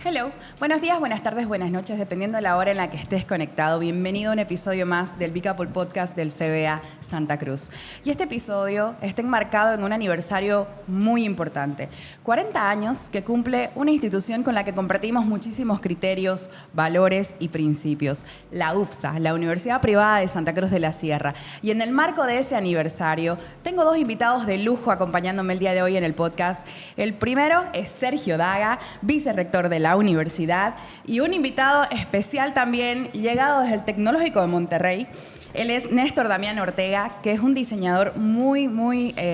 Hello, buenos días, buenas tardes, buenas noches, dependiendo de la hora en la que estés conectado. Bienvenido a un episodio más del Big Apple Podcast del CBA Santa Cruz. Y este episodio está enmarcado en un aniversario muy importante. 40 años que cumple una institución con la que compartimos muchísimos criterios, valores y principios. La UPSA, la Universidad Privada de Santa Cruz de la Sierra. Y en el marco de ese aniversario, tengo dos invitados de lujo acompañándome el día de hoy en el podcast. El primero es Sergio Daga, vicerrector de la universidad, y un invitado especial también, llegado desde el Tecnológico de Monterrey. Él es Néstor Damián Ortega, que es un diseñador muy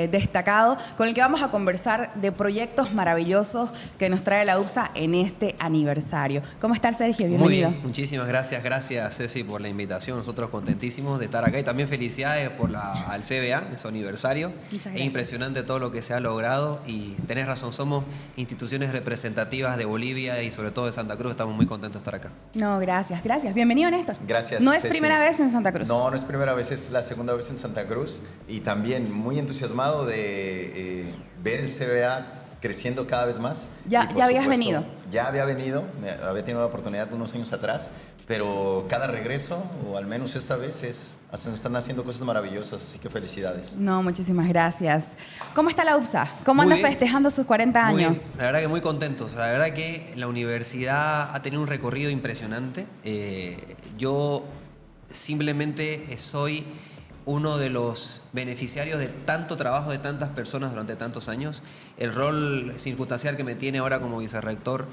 destacado, con el que vamos a conversar de proyectos maravillosos que nos trae la UPSA en este aniversario. ¿Cómo estás, Sergio? Bienvenido. Muy bien, muchísimas gracias. Gracias, Ceci, por la invitación. Nosotros contentísimos de estar acá y también felicidades al CBA en su aniversario. Muchas gracias. Es impresionante todo lo que se ha logrado y tenés razón, somos instituciones representativas de Bolivia y sobre todo de Santa Cruz. Estamos muy contentos de estar acá. No, gracias. Bienvenido, Néstor. Gracias, ¿No es Ceci. primera vez en Santa Cruz? No es primera vez, es la segunda vez en Santa Cruz y también muy entusiasmado de ver el CBA creciendo cada vez más. Ya habías venido. Ya había venido, había tenido la oportunidad unos años atrás, pero cada regreso, o al menos esta vez, están haciendo cosas maravillosas, así que felicidades. No, muchísimas gracias. ¿Cómo está la UPSA? ¿Cómo Muy anda bien. festejando sus 40 Muy años? bien. La verdad que muy contentos. La verdad que la universidad ha tenido un recorrido impresionante. Yo simplemente soy uno de los beneficiarios de tanto trabajo de tantas personas durante tantos años. El rol circunstancial que me tiene ahora como vicerrector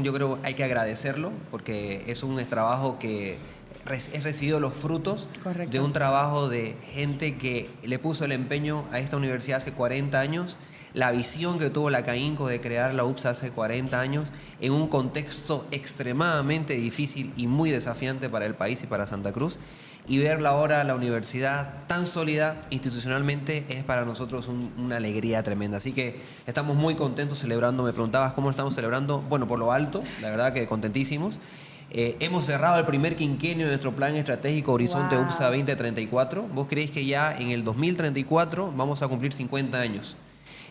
yo creo hay que agradecerlo porque es un trabajo que he recibido los frutos. Correcto. De un trabajo de gente que le puso el empeño a esta universidad hace 40 años, la visión que tuvo la CAINCO de crear la UPSA hace 40 años en un contexto extremadamente difícil y muy desafiante para el país y para Santa Cruz, y verla ahora, la universidad tan sólida institucionalmente, es para nosotros una alegría tremenda. Así que estamos muy contentos celebrando. Me preguntabas cómo estamos celebrando. Bueno, por lo alto, la verdad que contentísimos. Hemos cerrado el primer quinquenio de nuestro plan estratégico Horizonte Wow. UPSA 2034. ¿Vos creéis que ya en el 2034 vamos a cumplir 50 años?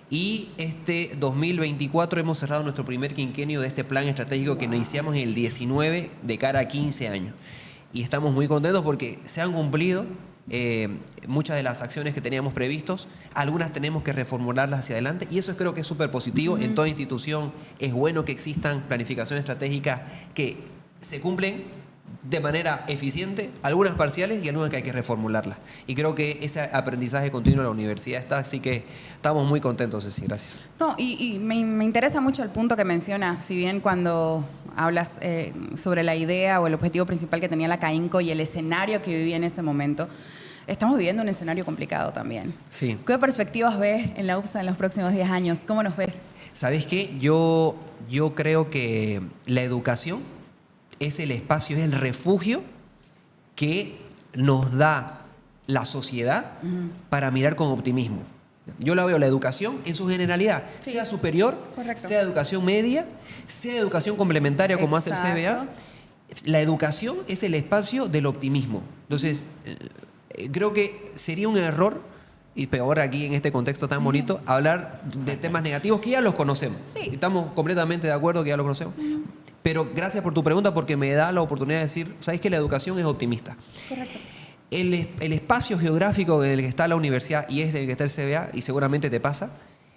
Y este 2024 hemos cerrado nuestro primer quinquenio de este plan estratégico que iniciamos en el 19 de cara a 15 años. Y estamos muy contentos porque se han cumplido muchas de las acciones que teníamos previstos. Algunas tenemos que reformularlas hacia adelante y eso creo que es súper positivo. En toda institución es bueno que existan planificaciones estratégicas que se cumplen de manera eficiente, algunas parciales y algunas que hay que reformularlas. Y creo que ese aprendizaje continuo en la universidad está, así que estamos muy contentos, Ceci. Gracias. No, y me interesa mucho el punto que mencionas, si bien cuando hablas sobre la idea o el objetivo principal que tenía la CAINCO y el escenario que vivía en ese momento, estamos viviendo un escenario complicado también. Sí. ¿Qué perspectivas ves en la UPSA en los próximos 10 años? ¿Cómo nos ves? ¿Sabes qué? Yo creo que la educación es el espacio, es el refugio que nos da la sociedad para mirar con optimismo. Yo la veo, la educación en su generalidad, Sí. sea superior, Correcto. sea educación media, sea educación complementaria como hace el CBA. La educación es el espacio del optimismo. Entonces, creo que sería un error, y peor aquí en este contexto tan bonito, hablar de temas negativos que ya los conocemos. Sí. Estamos completamente de acuerdo que ya los conocemos. Pero gracias por tu pregunta porque me da la oportunidad de decir, ¿sabes que la educación es optimista? Correcto. El espacio geográfico en el que está la universidad y es en el que está el CBA, y seguramente te pasa,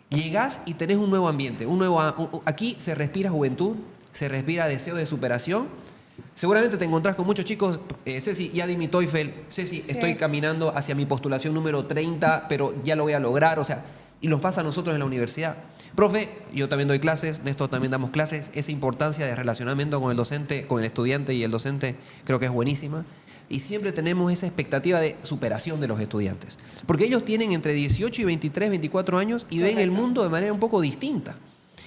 llegás y tenés un nuevo ambiente. Aquí se respira juventud, se respira deseo de superación. Seguramente te encontrás con muchos chicos, Ceci, ya di mi TOEFL, Ceci, Sí. estoy caminando hacia mi postulación número 30, pero ya lo voy a lograr, o sea, y nos pasa a nosotros en la universidad. Profe, yo también doy clases, Néstor también damos clases, esa importancia de relacionamiento con el docente, con el estudiante y el docente creo que es buenísima. Y siempre tenemos esa expectativa de superación de los estudiantes. Porque ellos tienen entre 18 y 23, 24 años y ven el mundo de manera un poco distinta.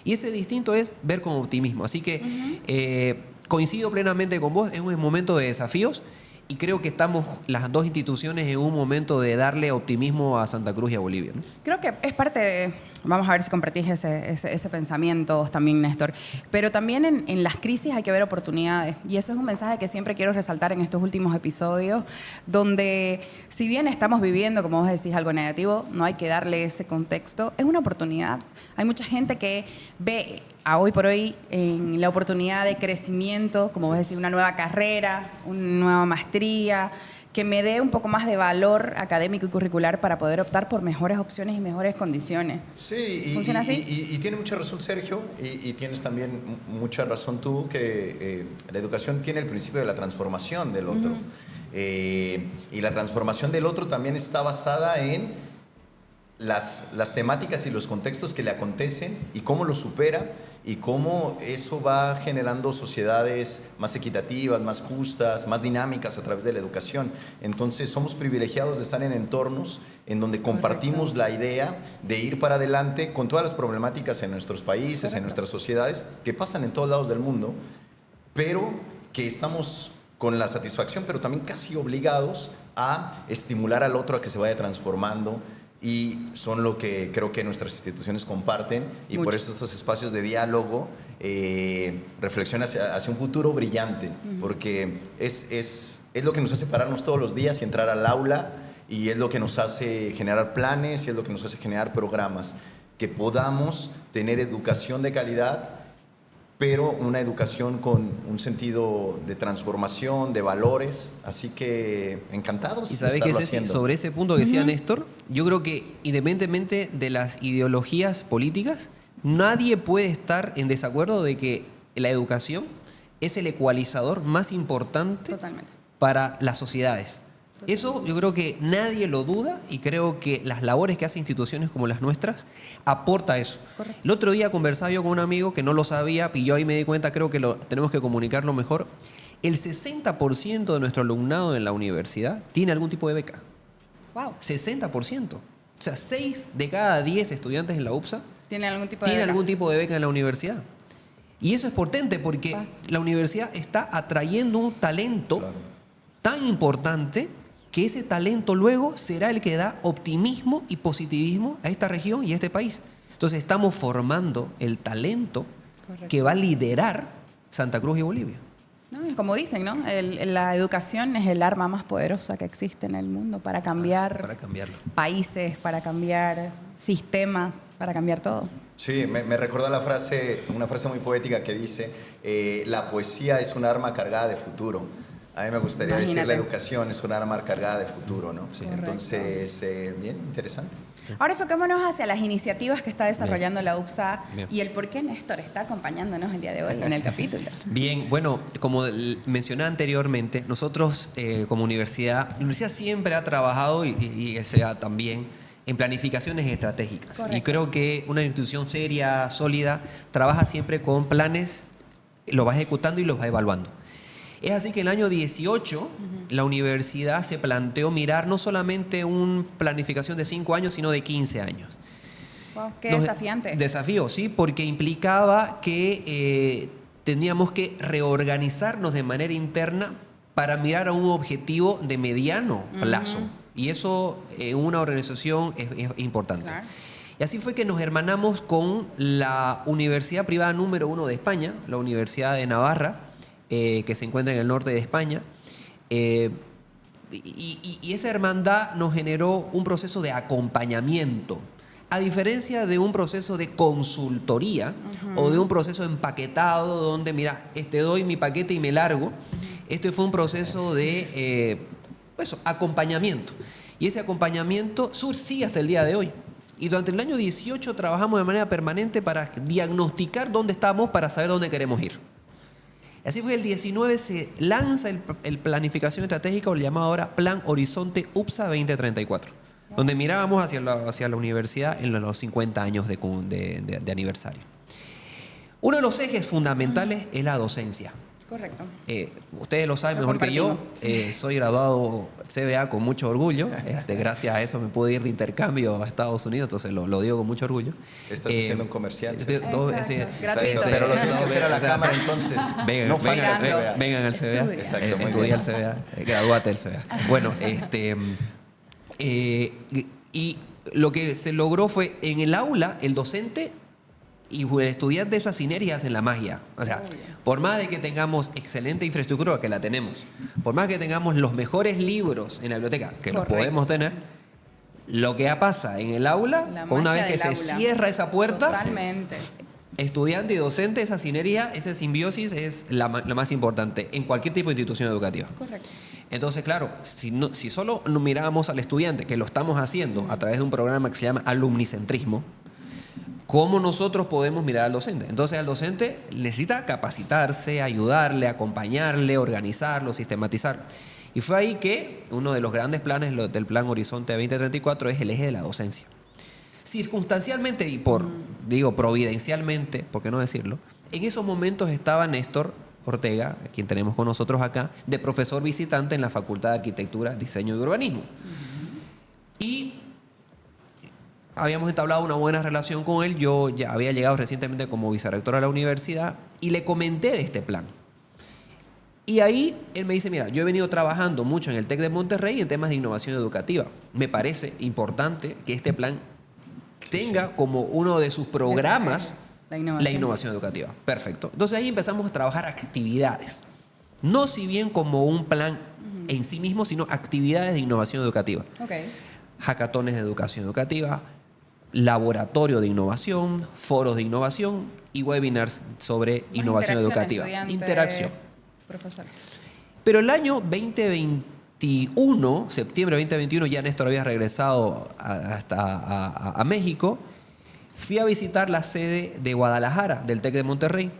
Y ese distinto es ver con optimismo. Así que coincido plenamente con vos, es un momento de desafíos y creo que estamos las dos instituciones en un momento de darle optimismo a Santa Cruz y a Bolivia, ¿no? Creo que es parte de... Vamos a ver si compartís ese pensamiento también, Néstor. Pero también en las crisis hay que ver oportunidades. Y ese es un mensaje que siempre quiero resaltar en estos últimos episodios, donde si bien estamos viviendo, como vos decís, algo negativo, no hay que darle ese contexto. Es una oportunidad. Hay mucha gente que ve a hoy por hoy en la oportunidad de crecimiento, como vos decís, una nueva carrera, una nueva maestría, que me dé un poco más de valor académico y curricular para poder optar por mejores opciones y mejores condiciones. Sí, ¿Funciona así? y tiene mucha razón Sergio, y tienes también mucha razón tú, que la educación tiene el principio de la transformación del otro. Y la transformación del otro también está basada en las temáticas y los contextos que le acontecen y cómo lo supera y cómo eso va generando sociedades más equitativas, más justas, más dinámicas a través de la educación. Entonces somos privilegiados de estar en entornos en donde compartimos la idea de ir para adelante con todas las problemáticas en nuestros países, en nuestras sociedades, que pasan en todos lados del mundo, pero que estamos con la satisfacción, pero también casi obligados a estimular al otro a que se vaya transformando, y son lo que creo que nuestras instituciones comparten, y por eso estos espacios de diálogo, reflexión hacia un futuro brillante, porque es lo que nos hace pararnos todos los días y entrar al aula, y es lo que nos hace generar planes, y es lo que nos hace generar programas, que podamos tener educación de calidad, pero una educación con un sentido de transformación, de valores. Así que encantados Y de sabes estarlo que haciendo. sobre ese punto que decía Néstor, yo creo que independientemente de las ideologías políticas, nadie puede estar en desacuerdo de que la educación es el ecualizador más importante Totalmente. para las sociedades. Eso yo creo que nadie lo duda, y creo que las labores que hacen instituciones como las nuestras aporta eso. Correcto. El otro día conversaba yo con un amigo que no lo sabía, y yo ahí me di cuenta, creo que tenemos que comunicarlo mejor. El 60% de nuestro alumnado en la universidad tiene algún tipo de beca. Wow. 60%. O sea, 6 de cada 10 estudiantes en la UPSA ¿Tiene algún tipo de tienen beca? algún tipo de beca en la universidad. Y eso es potente porque Basta. la universidad está atrayendo un talento Claro. tan importante que ese talento luego será el que da optimismo y positivismo a esta región y a este país. Entonces estamos formando el talento Correcto. que va a liderar Santa Cruz y Bolivia. No, y como dicen, ¿no? La educación es el arma más poderosa que existe en el mundo para cambiar Para cambiarlo. países, para cambiar sistemas, para cambiar todo. Sí, me recordó una frase muy poética que dice, la poesía es un arma cargada de futuro. A mí me gustaría decir, Imagínate. la educación es un arma cargada de futuro, ¿no? Sí. Entonces, bien, interesante. Ahora enfoquémonos hacia las iniciativas que está desarrollando la UPSA Bien. y el por qué Néstor está acompañándonos el día de hoy en el capítulo. Bien, bueno, como mencioné anteriormente, nosotros como universidad, la universidad siempre ha trabajado, y el SEA también, en planificaciones estratégicas. Correcto. Y creo que una institución seria, sólida, trabaja siempre con planes, los va ejecutando y los va evaluando. Es así que en el año 18 la universidad se planteó mirar no solamente una planificación de 5 años, sino de 15 años. Wow, qué desafiante. Desafío, sí, porque implicaba que teníamos que reorganizarnos de manera interna para mirar a un objetivo de mediano plazo. Y eso en una organización es importante. Claro. Y así fue que nos hermanamos con la universidad privada número 1 de España, la Universidad de Navarra, que se encuentra en el norte de España. Y esa hermandad nos generó un proceso de acompañamiento. A diferencia de un proceso de consultoría o de un proceso empaquetado donde, mira, te doy mi paquete y me largo, este fue un proceso de acompañamiento. Y ese acompañamiento sigue hasta el día de hoy. Y durante el año 18 trabajamos de manera permanente para diagnosticar dónde estamos, para saber dónde queremos ir. Así fue que el 19 se lanza el planificación estratégica, o el llamado ahora Plan Horizonte UPSA 2034, donde mirábamos hacia la universidad en los 50 años de aniversario. Uno de los ejes fundamentales es la docencia. Correcto. Ustedes lo saben Lo mejor que yo. compartimos. Soy graduado CBA con mucho orgullo. Gracias a eso me pude ir de intercambio a Estados Unidos, entonces lo digo con mucho orgullo. Estás haciendo un comercial. Exacto, gratuito. Pero lo tienes que hacer a la cámara, entonces. No falta el CBA. Vengan al CBA. Estudia. Exacto, muy Estudia bien. el CBA. Gradúate del CBA. Bueno, y lo que se logró fue en el aula, el docente y el estudiante, esas sinergias hacen la magia. O sea, por más de que tengamos excelente infraestructura, que la tenemos, por más que tengamos los mejores libros en la biblioteca, que los Correcto. podemos tener, lo que pasa en el aula, La una vez magia que se del aula. cierra esa puerta, Totalmente. estudiante y docente, esa sinergia, esa simbiosis es la más importante en cualquier tipo de institución educativa. Correcto. Entonces, claro, si solo nos mirábamos al estudiante, que lo estamos haciendo a través de un programa que se llama alumnicentrismo, ¿cómo nosotros podemos mirar al docente? Entonces, al docente necesita capacitarse, ayudarle, acompañarle, organizarlo, sistematizarlo. Y fue ahí que uno de los grandes planes del Plan Horizonte 2034 es el eje de la docencia. Circunstancialmente y providencialmente, por qué no decirlo, en esos momentos estaba Néstor Ortega, a quien tenemos con nosotros acá, de profesor visitante en la Facultad de Arquitectura, Diseño y Urbanismo. Y habíamos entablado una buena relación con él. Yo ya había llegado recientemente como vicerrector a la universidad y le comenté de este plan. Y ahí él me dice, mira, yo he venido trabajando mucho en el TEC de Monterrey en temas de innovación educativa. Me parece importante que este plan tenga como uno de sus programas la innovación educativa. Perfecto. Entonces ahí empezamos a trabajar actividades. No si bien como un plan en sí mismo, sino actividades de innovación educativa. Okay. Hackatones de educación educativa, laboratorio de innovación, foros de innovación y webinars sobre innovación educativa. Interacción. Profesor. Pero el año 2021, septiembre de 2021, ya Néstor había regresado a México. Fui a visitar la sede de Guadalajara del TEC de Monterrey.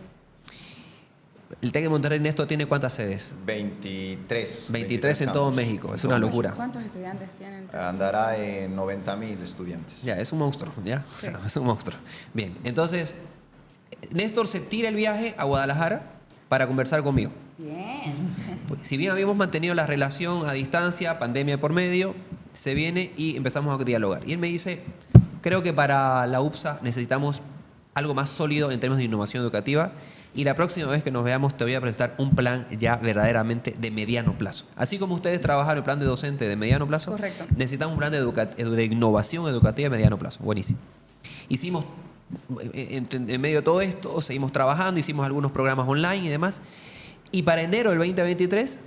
El TEC de Monterrey, Néstor, ¿tiene cuántas sedes? 23. 23 en todo México. Es una locura. ¿Cuántos estudiantes tienen? Andará en 90.000 estudiantes. Ya, es un monstruo, ¿ya? Sí. O sea, es un monstruo. Bien, entonces, Néstor se tira el viaje a Guadalajara para conversar conmigo. Bien. Pues, si bien habíamos mantenido la relación a distancia, pandemia por medio, se viene y empezamos a dialogar. Y él me dice, creo que para la UPSA necesitamos algo más sólido en términos de innovación educativa y la próxima vez que nos veamos te voy a presentar un plan ya verdaderamente de mediano plazo. Así como ustedes trabajaron el plan de docente de mediano plazo, correcto, necesitamos un plan de innovación educativa de mediano plazo. Buenísimo. Hicimos, en medio de todo esto, seguimos trabajando, hicimos algunos programas online y demás. Y para enero del 2023,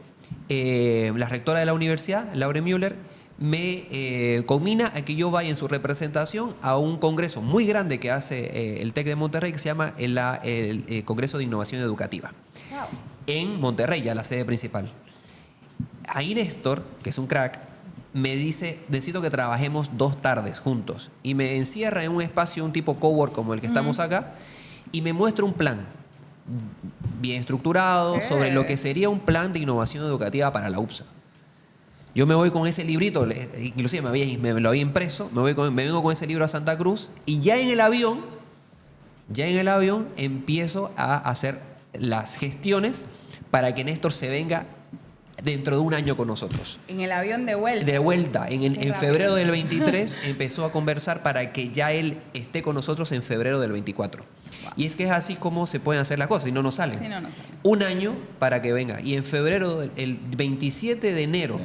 la rectora de la universidad, Laura Müller, me conmina a que yo vaya en su representación a un congreso muy grande que hace el TEC de Monterrey, que se llama el Congreso de Innovación Educativa. Wow. En Monterrey, ya la sede principal. Ahí Néstor, que es un crack, me dice, necesito que trabajemos 2 tardes juntos. Y me encierra en un espacio, un tipo cowork como el que estamos acá, y me muestra un plan bien estructurado sobre lo que sería un plan de innovación educativa para la UPSA. Yo me voy con ese librito, inclusive me lo había impreso, me vengo con ese libro a Santa Cruz y ya en el avión empiezo a hacer las gestiones para que Néstor se venga dentro de un año con nosotros. En el avión de vuelta. De vuelta. En rápido. febrero del 23 empezó a conversar para que ya él esté con nosotros en febrero del 24. Wow. Y es que es así como se pueden hacer las cosas, y no nos salen. Sí, no nos salen. Un año para que venga. Y en febrero, el 27 de enero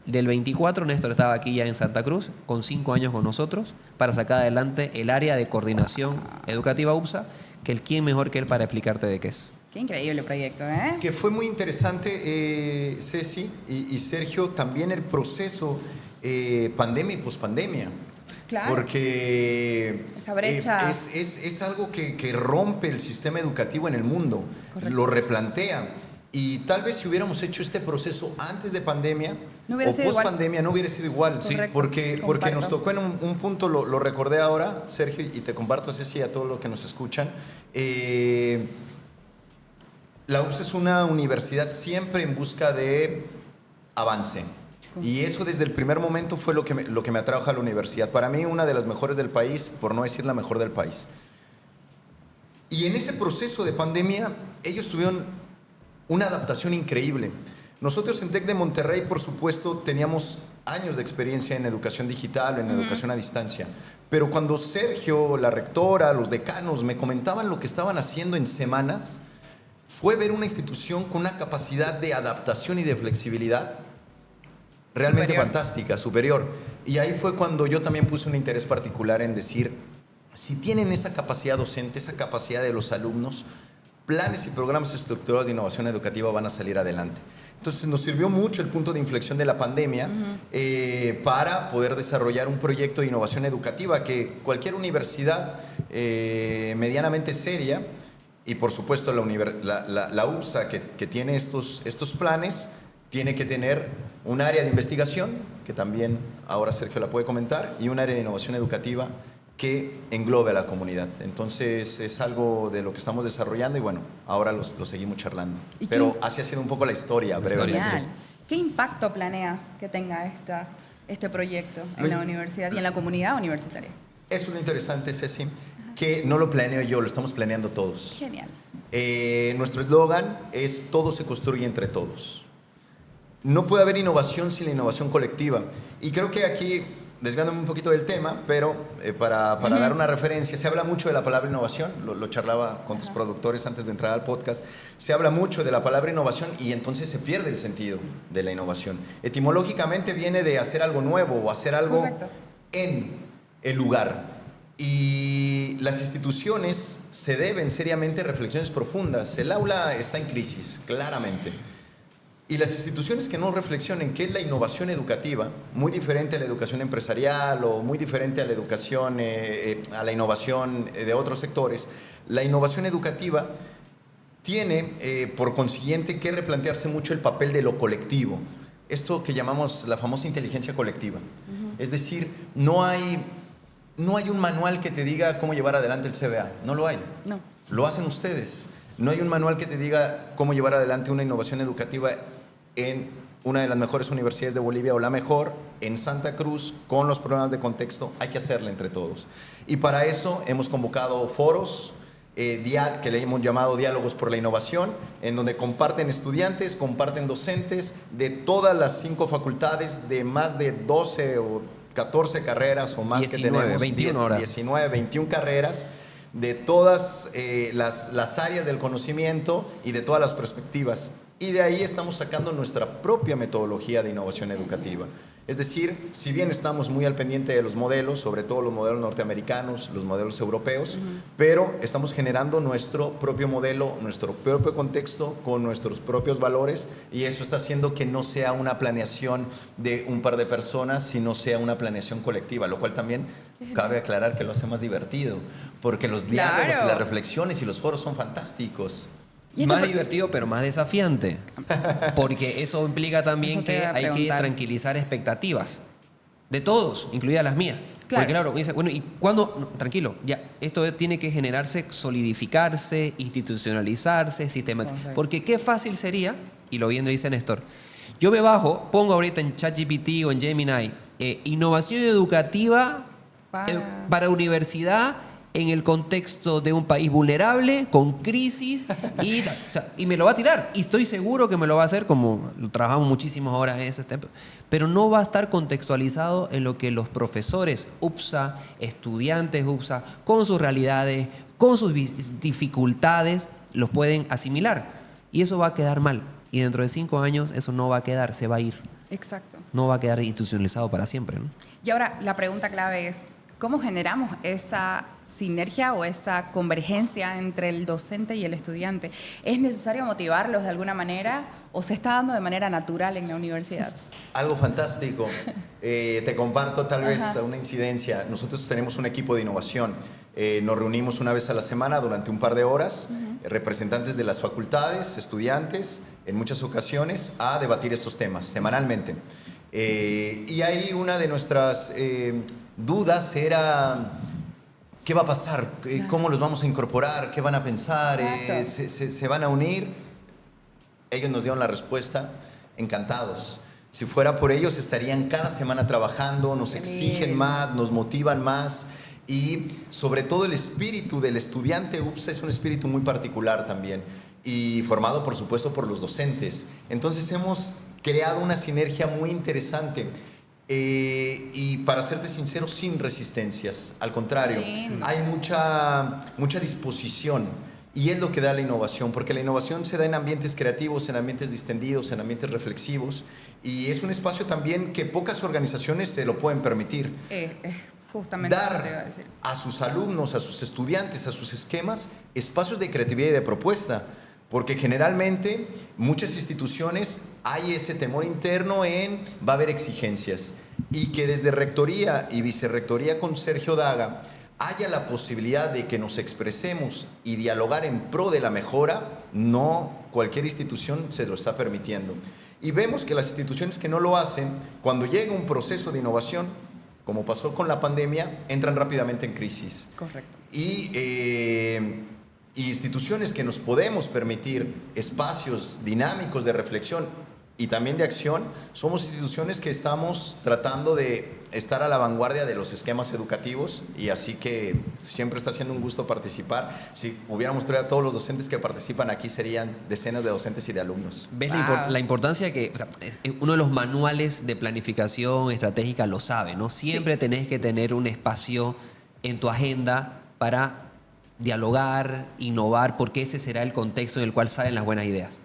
del 24, Néstor estaba aquí ya en Santa Cruz, con 5 años con nosotros, para sacar adelante el área de coordinación educativa UPSA, que quién mejor que él para explicarte de qué es. Qué increíble proyecto, ¿eh? Que fue muy interesante, Ceci y Sergio, también el proceso pandemia y pospandemia. Claro. Porque esa brecha es algo que rompe el sistema educativo en el mundo. Correcto. Lo replantea. Y tal vez si hubiéramos hecho este proceso antes de pandemia o post-pandemia no hubiera sido igual. Sí. Porque nos tocó en un punto, lo recordé ahora, Sergio, y te comparto, Ceci, a todos los que nos escuchan. La UPSA es una universidad siempre en busca de avance. Y eso desde el primer momento fue lo que me atrajo a la universidad. Para mí, una de las mejores del país, por no decir la mejor del país. Y en ese proceso de pandemia, ellos tuvieron una adaptación increíble. Nosotros en TEC de Monterrey, por supuesto, teníamos años de experiencia en educación digital, en educación a distancia. Pero cuando Sergio, la rectora, los decanos me comentaban lo que estaban haciendo en semanas, fue ver una institución con una capacidad de adaptación y de flexibilidad realmente fantástica, superior. Y ahí fue cuando yo también puse un interés particular en decir, si tienen esa capacidad docente, esa capacidad de los alumnos, planes y programas estructurados de innovación educativa van a salir adelante. Entonces nos sirvió mucho el punto de inflexión de la pandemia para poder desarrollar un proyecto de innovación educativa que cualquier universidad medianamente seria, y por supuesto la UPSA que tiene estos planes, tiene que tener un área de investigación, que también ahora Sergio la puede comentar, y un área de innovación educativa que englobe a la comunidad. Entonces es algo de lo que estamos desarrollando y bueno, ahora lo seguimos charlando. Pero así ha sido un poco la historia brevemente. Genial. ¿Qué impacto planeas que tenga este proyecto en la universidad y en la comunidad universitaria? Eso es lo interesante, Ceci, que no lo planeo yo, lo estamos planeando todos. Genial. Nuestro eslogan es todo se construye entre todos. No puede haber innovación sin la innovación colectiva. Y creo que aquí, desviándome un poquito del tema, pero para dar una referencia, se habla mucho de la palabra innovación, lo charlaba con tus productores antes de entrar al podcast, se habla mucho de la palabra innovación y entonces se pierde el sentido de la innovación. Etimológicamente viene de hacer algo nuevo o hacer algo en el lugar. Y las instituciones se deben seriamente a reflexiones profundas. El aula está en crisis, claramente. Y las instituciones que no reflexionen qué es la innovación educativa, muy diferente a la educación empresarial o muy diferente a la educación, a la innovación de otros sectores, la innovación educativa tiene, por consiguiente, que replantearse mucho el papel de lo colectivo. Esto que llamamos la famosa inteligencia colectiva. Es decir, no hay un manual que te diga cómo llevar adelante el CBA. No lo hay. No. Lo hacen ustedes. No hay un manual que te diga cómo llevar adelante una innovación educativa en una de las mejores universidades de Bolivia o la mejor, en Santa Cruz, con los problemas de contexto. Hay que hacerla entre todos. Y para eso hemos convocado foros que le hemos llamado Diálogos por la Innovación, en donde comparten estudiantes, comparten docentes de todas las 5 facultades, de más de 12 o 14 carreras o más 19, que tenemos. 21 horas. 19, 21 carreras de todas las áreas del conocimiento y de todas las perspectivas. Y de ahí estamos sacando nuestra propia metodología de innovación educativa. Es decir, si bien estamos muy al pendiente de los modelos, sobre todo los modelos norteamericanos, los modelos europeos, pero estamos generando nuestro propio modelo, nuestro propio contexto, con nuestros propios valores, y eso está haciendo que no sea una planeación de un par de personas, sino sea una planeación colectiva, lo cual también cabe aclarar que lo hace más divertido, porque los diálogos y las reflexiones y los foros son fantásticos. Más divertido, pero más desafiante. Porque eso implica también que hay que tranquilizar expectativas. De todos, incluidas las mías. Claro. Porque claro, dice, bueno, ¿y cuándo? No, tranquilo, ya, esto tiene que generarse, solidificarse, institucionalizarse, sistematizarse. Porque qué fácil sería, y lo bien lo dice Néstor, yo me bajo, pongo ahorita en ChatGPT o en Gemini, innovación educativa para universidad en el contexto de un país vulnerable, con crisis, y me lo va a tirar. Y estoy seguro que me lo va a hacer, como lo trabajamos muchísimas horas en ese tema, pero no va a estar contextualizado en lo que los profesores UPSA, estudiantes UPSA, con sus realidades, con sus dificultades, los pueden asimilar. Y eso va a quedar mal. Y dentro de 5 años eso no va a quedar, se va a ir. Exacto. No va a quedar institucionalizado para siempre, ¿no? Y ahora la pregunta clave es, ¿cómo generamos esa sinergia o esa convergencia entre el docente y el estudiante? ¿Es necesario motivarlos de alguna manera o se está dando de manera natural en la universidad? Algo fantástico. Te comparto tal vez una incidencia. Nosotros tenemos un equipo de innovación. Nos reunimos una vez a la semana durante un par de horas, representantes de las facultades, estudiantes, en muchas ocasiones, a debatir estos temas semanalmente. Y ahí una de nuestras dudas era: ¿qué va a pasar? ¿Cómo los vamos a incorporar? ¿Qué van a pensar? ¿Se van a unir? Ellos nos dieron la respuesta: encantados. Si fuera por ellos, estarían cada semana trabajando, nos exigen más, nos motivan más. Y sobre todo el espíritu del estudiante UPSA es un espíritu muy particular también, y formado por supuesto por los docentes. Entonces hemos creado una sinergia muy interesante. Y para serte sincero, sin resistencias, al contrario, hay mucha disposición, y es lo que da la innovación, porque la innovación se da en ambientes creativos, en ambientes distendidos, en ambientes reflexivos, y es un espacio también que pocas organizaciones se lo pueden permitir. Justamente eso te iba a dar decir. a sus alumnos, a sus estudiantes, a sus esquemas, espacios de creatividad y de propuesta. Porque generalmente muchas instituciones hay ese temor interno en va a haber exigencias y que desde rectoría y vicerrectoría con Sergio Daga haya la posibilidad de que nos expresemos y dialogar en pro de la mejora, no cualquier institución se lo está permitiendo. Y vemos que las instituciones que no lo hacen, cuando llega un proceso de innovación, como pasó con la pandemia, entran rápidamente en crisis. Correcto. Y instituciones que nos podemos permitir espacios dinámicos de reflexión y también de acción, somos instituciones que estamos tratando de estar a la vanguardia de los esquemas educativos y así que siempre está siendo un gusto participar. Si hubiéramos traído a todos los docentes que participan aquí serían decenas de docentes y de alumnos. ¿Ves Wow. la importancia que, o sea, uno de los manuales de planificación estratégica lo sabe, ¿no? Siempre tenés que tener un espacio en tu agenda para dialogar, innovar, porque ese será el contexto en el cual salen las buenas ideas.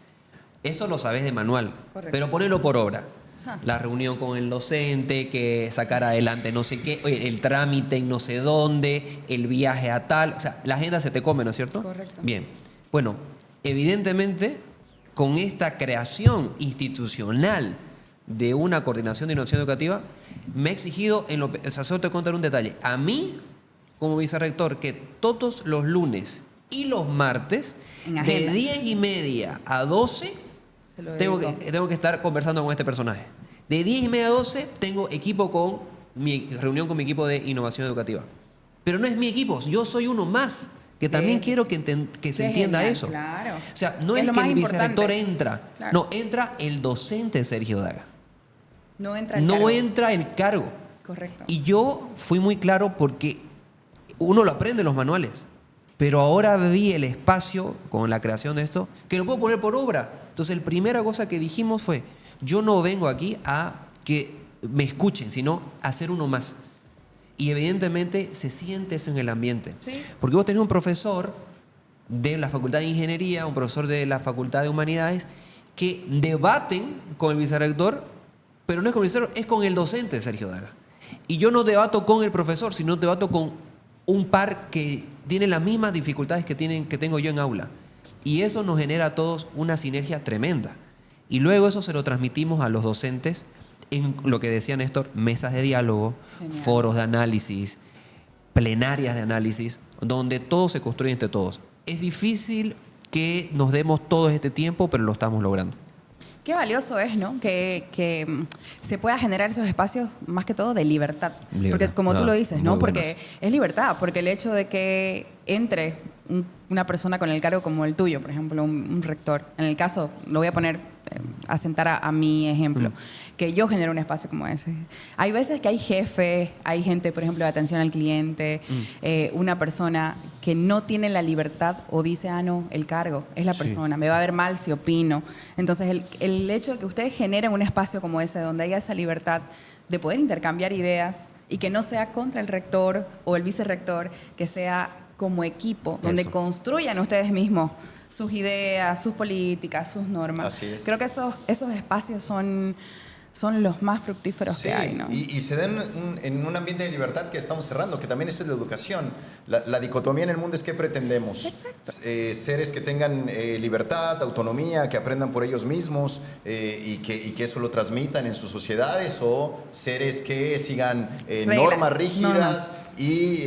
Eso lo sabes de manual, Correcto. pero ponelo por obra. Ajá. La reunión con el docente, que sacar adelante no sé qué, oye, el trámite en no sé dónde, el viaje a tal, o sea, la agenda se te come, ¿no es cierto? Correcto. Bien, bueno, evidentemente con esta creación institucional de una coordinación de innovación educativa, me ha exigido, o sea, solo te contar un detalle, a mí como vicerrector, que todos los lunes y los martes, En de agenda. 10:30 a 12, Se lo tengo dedico. que estar conversando con este personaje. De 10:30 a 12 tengo equipo con mi reunión con mi equipo de innovación educativa. Pero no es mi equipo, yo soy uno más, que también Qué- quiero que se qué entienda genial, eso. claro. O sea, no Es es lo que más el vicerrector importante. entra, Claro. no, entra el docente Sergio Daga. No entra el No cargo. entra el cargo. Correcto. Y yo fui muy claro porque uno lo aprende en los manuales, pero ahora vi el espacio con la creación de esto que lo puedo poner por obra. Entonces, la primera cosa que dijimos fue, yo no vengo aquí a que me escuchen, sino a ser uno más. Y evidentemente se siente eso en el ambiente. Sí. Porque vos tenés un profesor de la Facultad de Ingeniería, un profesor de la Facultad de Humanidades, que debaten con el vicerrector, pero no es con el vicerrector, es con el docente Sergio Daga. Y yo no debato con el profesor, sino debato con un par que tiene las mismas dificultades que tengo yo en aula. Y eso nos genera a todos una sinergia tremenda. Y luego eso se lo transmitimos a los docentes en lo que decía Néstor, mesas de diálogo, Genial. foros de análisis, plenarias de análisis, donde todo se construye entre todos. Es difícil que nos demos todo este tiempo, pero lo estamos logrando. Qué valioso es, ¿no? Que se pueda generar esos espacios, más que todo, de libertad. Libertad. Porque como tú Ah, lo dices, ¿no? muy Porque buenas. es libertad, porque el hecho de que entre una persona con el cargo como el tuyo, por ejemplo, un rector, en el caso, lo voy a poner, asentar a mi ejemplo, que yo genero un espacio como ese. Hay veces que hay jefes, hay gente, por ejemplo, de atención al cliente, una persona que no tiene la libertad o dice, ah, no, el cargo, es la Sí. persona, me va a ver mal si opino. Entonces, el hecho de que ustedes generen un espacio como ese, donde haya esa libertad de poder intercambiar ideas y que no sea contra el rector o el vicerrector, que sea como equipo, donde Eso. construyan ustedes mismos sus ideas, sus políticas, sus normas. Así es. Creo que esos espacios son los más fructíferos Sí, que hay, ¿no? y se den en un ambiente de libertad que estamos cerrando, que también eso es la educación. La dicotomía en el mundo es qué pretendemos. Exacto. Seres que tengan libertad, autonomía, que aprendan por ellos mismos y que eso lo transmitan en sus sociedades, o seres que sigan Reglas, normas rígidas normas. y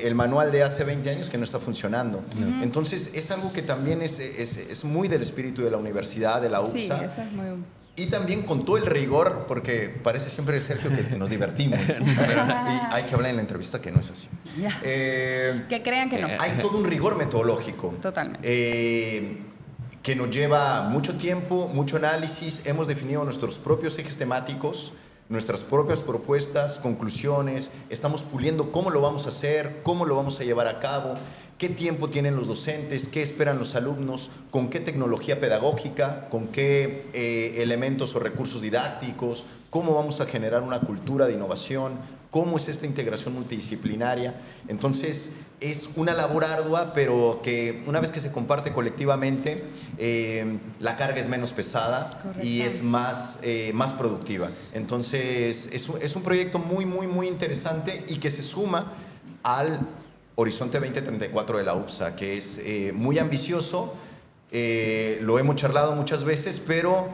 el manual de hace 20 años que no está funcionando. Entonces es algo que también es muy del espíritu de la universidad, de la UPSA. Sí, eso es muy... Y también con todo el rigor, porque parece siempre, Sergio, que nos divertimos. Y hay que hablar en la entrevista que no es así. Ya. Eh, Que crean que no. hay todo un rigor metodológico. Totalmente. Que nos lleva mucho tiempo, mucho análisis. Hemos definido nuestros propios ejes temáticos, nuestras propias propuestas, conclusiones. Estamos puliendo cómo lo vamos a hacer, cómo lo vamos a llevar a cabo, qué tiempo tienen los docentes, qué esperan los alumnos, con qué tecnología pedagógica, con qué elementos o recursos didácticos, cómo vamos a generar una cultura de innovación, cómo es esta integración multidisciplinaria. Entonces, es una labor ardua, pero que una vez que se comparte colectivamente, la carga es menos pesada. Correcto. Y es más productiva. Entonces, es un proyecto muy, muy, muy interesante y que se suma al Horizonte 2034 de la UPSA, que es muy ambicioso. Lo hemos charlado muchas veces, pero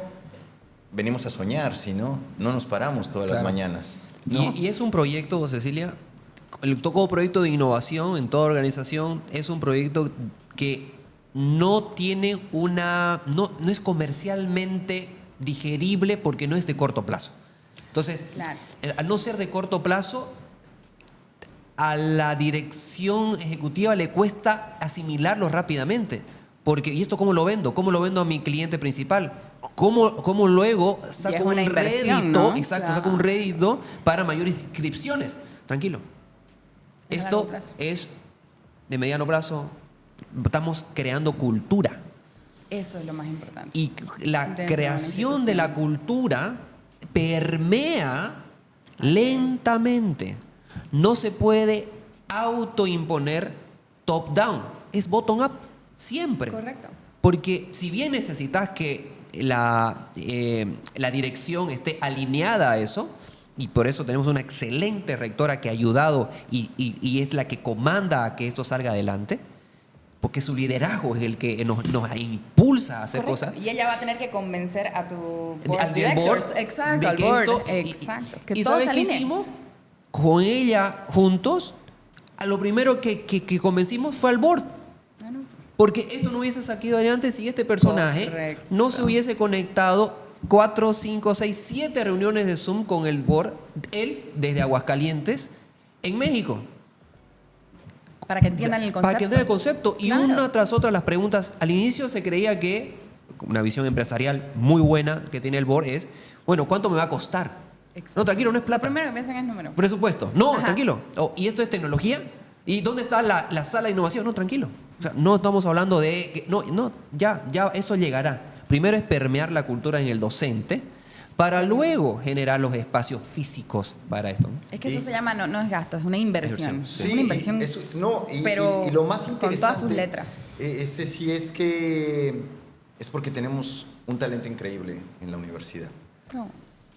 venimos a soñar, si no nos paramos todas las mañanas. ¿No? Y es un proyecto, Cecilia, como proyecto de innovación en toda organización, es un proyecto que no tiene no es comercialmente digerible porque no es de corto plazo. Entonces, claro, al no ser de corto plazo, a la dirección ejecutiva le cuesta asimilarlo rápidamente. Porque, ¿y esto cómo lo vendo? ¿Cómo lo vendo a mi cliente principal? ¿Cómo luego saco un rédito? ¿No? Exacto, claro. Saco un rédito para mayores inscripciones. Tranquilo. Esto es de mediano plazo. Estamos creando cultura. Eso es lo más importante. Y la creación de la cultura permea lentamente. No se puede autoimponer top-down. Es bottom-up. Siempre. Correcto. Porque si bien necesitas que la dirección esté alineada a eso, y por eso tenemos una excelente rectora que ha ayudado y es la que comanda a que esto salga adelante, porque su liderazgo es el que nos impulsa a hacer Correcto. cosas. Y ella va a tener que convencer a tu board al directors. Board, exacto, al board. Exacto. Que ¿Y todo sabes se qué alinee? hicimos? Con ella juntos, a lo primero que convencimos fue al board. Porque esto no hubiese salido adelante si este personaje Correcto. No se hubiese conectado 4, 5, 6, 7 reuniones de Zoom con el board, él desde Aguascalientes, en México. Para que entiendan el concepto. Para que entiendan el concepto. Y claro. Una tras otra las preguntas. Al inicio se creía que, una visión empresarial muy buena que tiene el board es, bueno, ¿cuánto me va a costar? Exacto. No, tranquilo, no es plata. Lo primero que piensan es número. Presupuesto. No, ajá, tranquilo. ¿Y esto es tecnología? ¿Y dónde está la sala de innovación? No, tranquilo. O sea, no estamos hablando de... Ya eso llegará. Primero es permear la cultura en el docente para luego generar los espacios físicos para esto. Es que eso se llama, no es gasto, es una inversión. Sí, es una inversión, pero y lo más interesante con todas sus letras. Ese sí es que es porque tenemos un talento increíble en la universidad. No.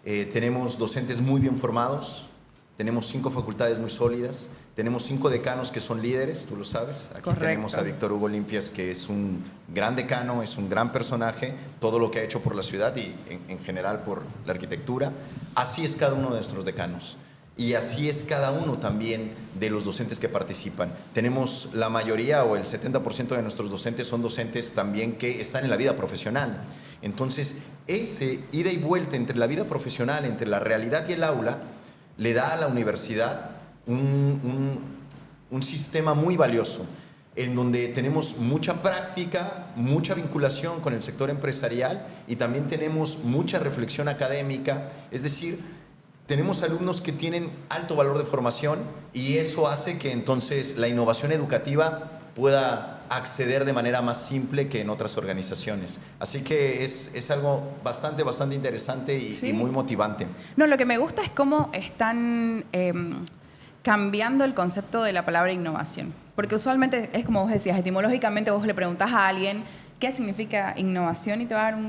Tenemos docentes muy bien formados, tenemos 5 facultades muy sólidas, tenemos 5 decanos que son líderes, tú lo sabes. Aquí Correcto. Tenemos a Víctor Hugo Limpias, que es un gran decano, es un gran personaje, todo lo que ha hecho por la ciudad y en general por la arquitectura. Así es cada uno de nuestros decanos. Y así es cada uno también de los docentes que participan. Tenemos la mayoría o el 70% de nuestros docentes son docentes también que están en la vida profesional. Entonces, ese ida y vuelta entre la vida profesional, entre la realidad y el aula, le da a la universidad un sistema muy valioso, en donde tenemos mucha práctica, mucha vinculación con el sector empresarial y también tenemos mucha reflexión académica, es decir, tenemos alumnos que tienen alto valor de formación y eso hace que entonces la innovación educativa pueda acceder de manera más simple que en otras organizaciones. Así que es algo bastante interesante y muy motivante. No, lo que me gusta es cómo están cambiando el concepto de la palabra innovación. Porque usualmente es como vos decías, etimológicamente vos le preguntás a alguien qué significa innovación y te va a dar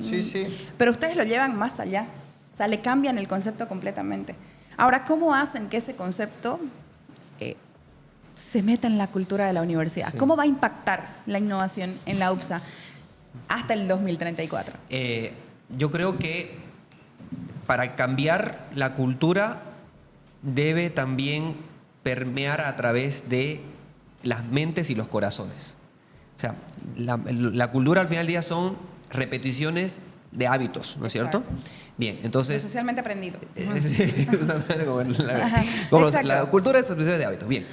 Sí. Pero ustedes lo llevan más allá. O sea, le cambian el concepto completamente. Ahora, ¿cómo hacen que ese concepto se meta en la cultura de la universidad? Sí. ¿Cómo va a impactar la innovación en la UPSA hasta el 2034? Yo creo que para cambiar la cultura debe también permear a través de las mentes y los corazones. O sea, la cultura al final del día son repeticiones de hábitos, ¿no es cierto? Bien, entonces... Lo socialmente aprendido. La cultura es repeticiones de hábitos, bien.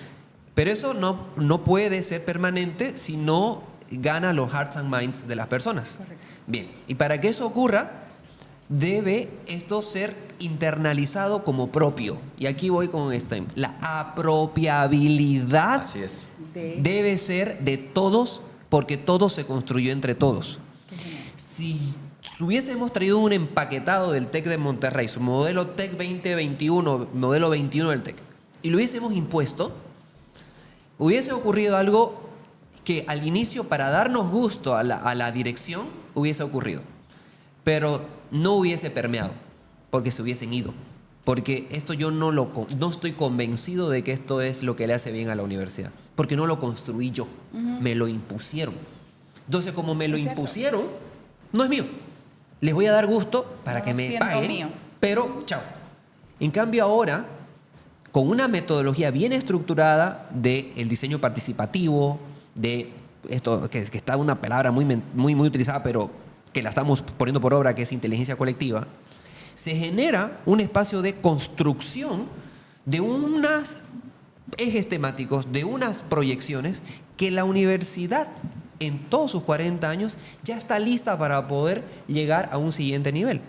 Pero eso no puede ser permanente si no gana los hearts and minds de las personas. Correcto. Bien, y para que eso ocurra, debe esto ser internalizado como propio. Y aquí voy con esto. La apropiabilidad Así es. Debe ser de todos, porque todo se construyó entre todos. Si hubiésemos traído un empaquetado del TEC de Monterrey, su modelo TEC 2021, modelo 21 del TEC, y lo hubiésemos impuesto, hubiese ocurrido algo que al inicio, para darnos gusto a la dirección, hubiese ocurrido. Pero no hubiese permeado, porque se hubiesen ido. Porque esto yo no estoy convencido de que esto es lo que le hace bien a la universidad. Porque no lo construí yo, me lo impusieron. Entonces, como me lo impusieron, no es mío. Les voy a dar gusto para que me paguen, mío. Pero chao. En cambio ahora, con una metodología bien estructurada del diseño participativo, de esto que está una palabra muy utilizada, pero que la estamos poniendo por obra, que es inteligencia colectiva, se genera un espacio de construcción de unos ejes temáticos, de unas proyecciones que la universidad en todos sus 40 años ya está lista para poder llegar a un siguiente nivel.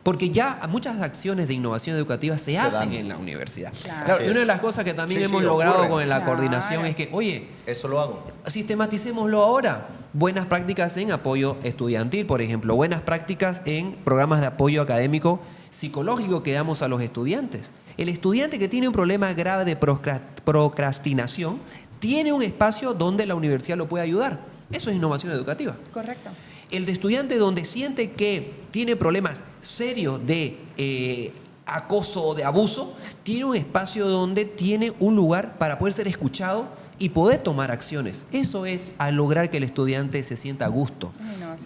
Porque ya muchas acciones de innovación educativa se hacen en la universidad. Claro. Y una de las cosas que también hemos logrado con la coordinación es que, oye, eso lo hago. Sistematicémoslo ahora. Buenas prácticas en apoyo estudiantil, por ejemplo. Buenas prácticas en programas de apoyo académico psicológico que damos a los estudiantes. El estudiante que tiene un problema grave de procrastinación tiene un espacio donde la universidad lo puede ayudar. Eso es innovación educativa. Correcto. El de estudiante donde siente que tiene problemas serios de acoso o de abuso, tiene un espacio donde tiene un lugar para poder ser escuchado y poder tomar acciones. Eso es a lograr que el estudiante se sienta a gusto.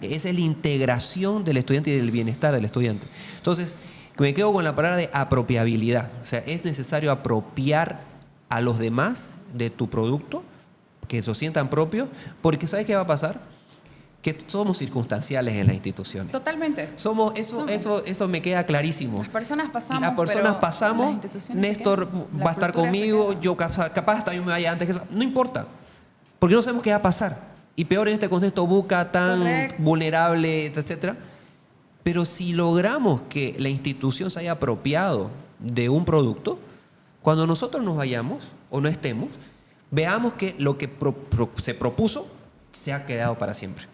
Esa es la integración del estudiante y del bienestar del estudiante. Entonces, me quedo con la palabra de apropiabilidad. O sea, es necesario apropiar a los demás de tu producto, que se sientan propios, porque ¿sabes qué va a pasar? Que somos circunstanciales en las instituciones. Totalmente. Eso me queda clarísimo. Las personas pasamos, las personas pasamos, las instituciones Néstor va a estar conmigo, yo capaz también me vaya antes que eso. No importa, porque no sabemos qué va a pasar. Y peor en este contexto buca tan vulnerable, etcétera. Pero si logramos que la institución se haya apropiado de un producto, cuando nosotros nos vayamos o no estemos, veamos que lo que se propuso se ha quedado para siempre.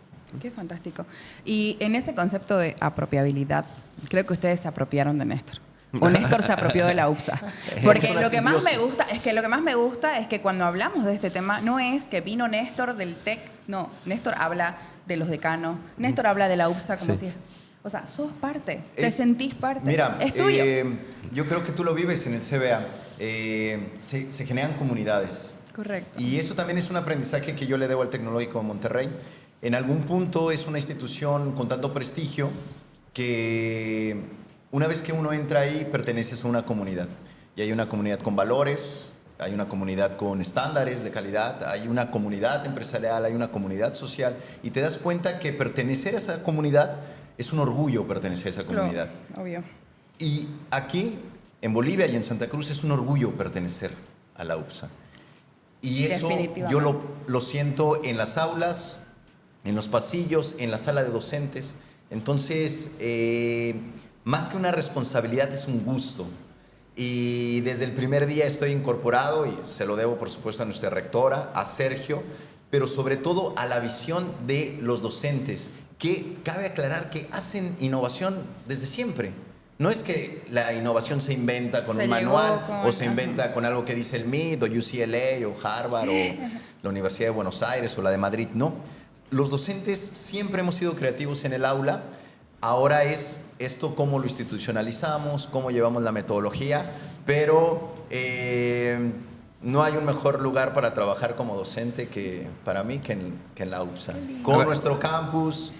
Qué fantástico. Y en ese concepto de apropiabilidad, creo que ustedes se apropiaron de Néstor. O Néstor se apropió de la UPSA. Porque lo que más me gusta es que cuando hablamos de este tema, no es que vino Néstor del TEC, no, Néstor habla de los decanos, Néstor habla de la UPSA como si... O sea, sos parte, te sentís parte. Mira, es tuyo. Yo creo que tú lo vives en el CBA. Se generan comunidades. Correcto. Y eso también es un aprendizaje que yo le debo al Tecnológico de Monterrey. En algún punto es una institución con tanto prestigio que una vez que uno entra ahí perteneces a una comunidad. Y hay una comunidad con valores, hay una comunidad con estándares de calidad, hay una comunidad empresarial, hay una comunidad social. Y te das cuenta que pertenecer a esa comunidad es un orgullo pertenecer a esa comunidad. Obvio. Y aquí, en Bolivia y en Santa Cruz, es un orgullo pertenecer a la UPSA. Y eso yo lo siento en las aulas, en los pasillos, en la sala de docentes. Entonces, más que una responsabilidad, es un gusto. Y desde el primer día estoy incorporado, y se lo debo, por supuesto, a nuestra rectora, a Sergio, pero sobre todo a la visión de los docentes, que cabe aclarar que hacen innovación desde siempre. No es que la innovación se inventa con un manual o se inventa con algo que dice el MIT o UCLA o Harvard o la Universidad de Buenos Aires o la de Madrid. No. Los docentes siempre hemos sido creativos en el aula. Ahora es esto cómo lo institucionalizamos, cómo llevamos la metodología, pero no hay un mejor lugar para trabajar como docente para mí que en la UPSA. Con nuestro campus,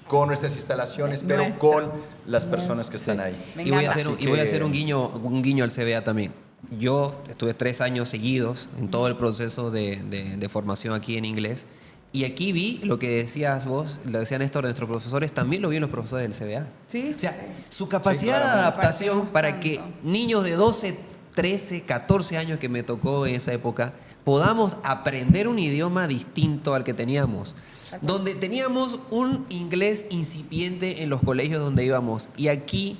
con nuestras instalaciones, pero con las personas que están ahí. Y voy a hacer un guiño al CBA también. Yo estuve 3 años seguidos en todo el proceso de formación aquí en inglés. Y aquí vi lo que decías vos, lo decía Néstor, nuestros profesores, también lo vi en los profesores del CBA. Sí, o sea, su capacidad de adaptación para que niños de 12, 13, 14 años que me tocó en esa época, podamos aprender un idioma distinto al que teníamos. Donde teníamos un inglés incipiente en los colegios donde íbamos. Y aquí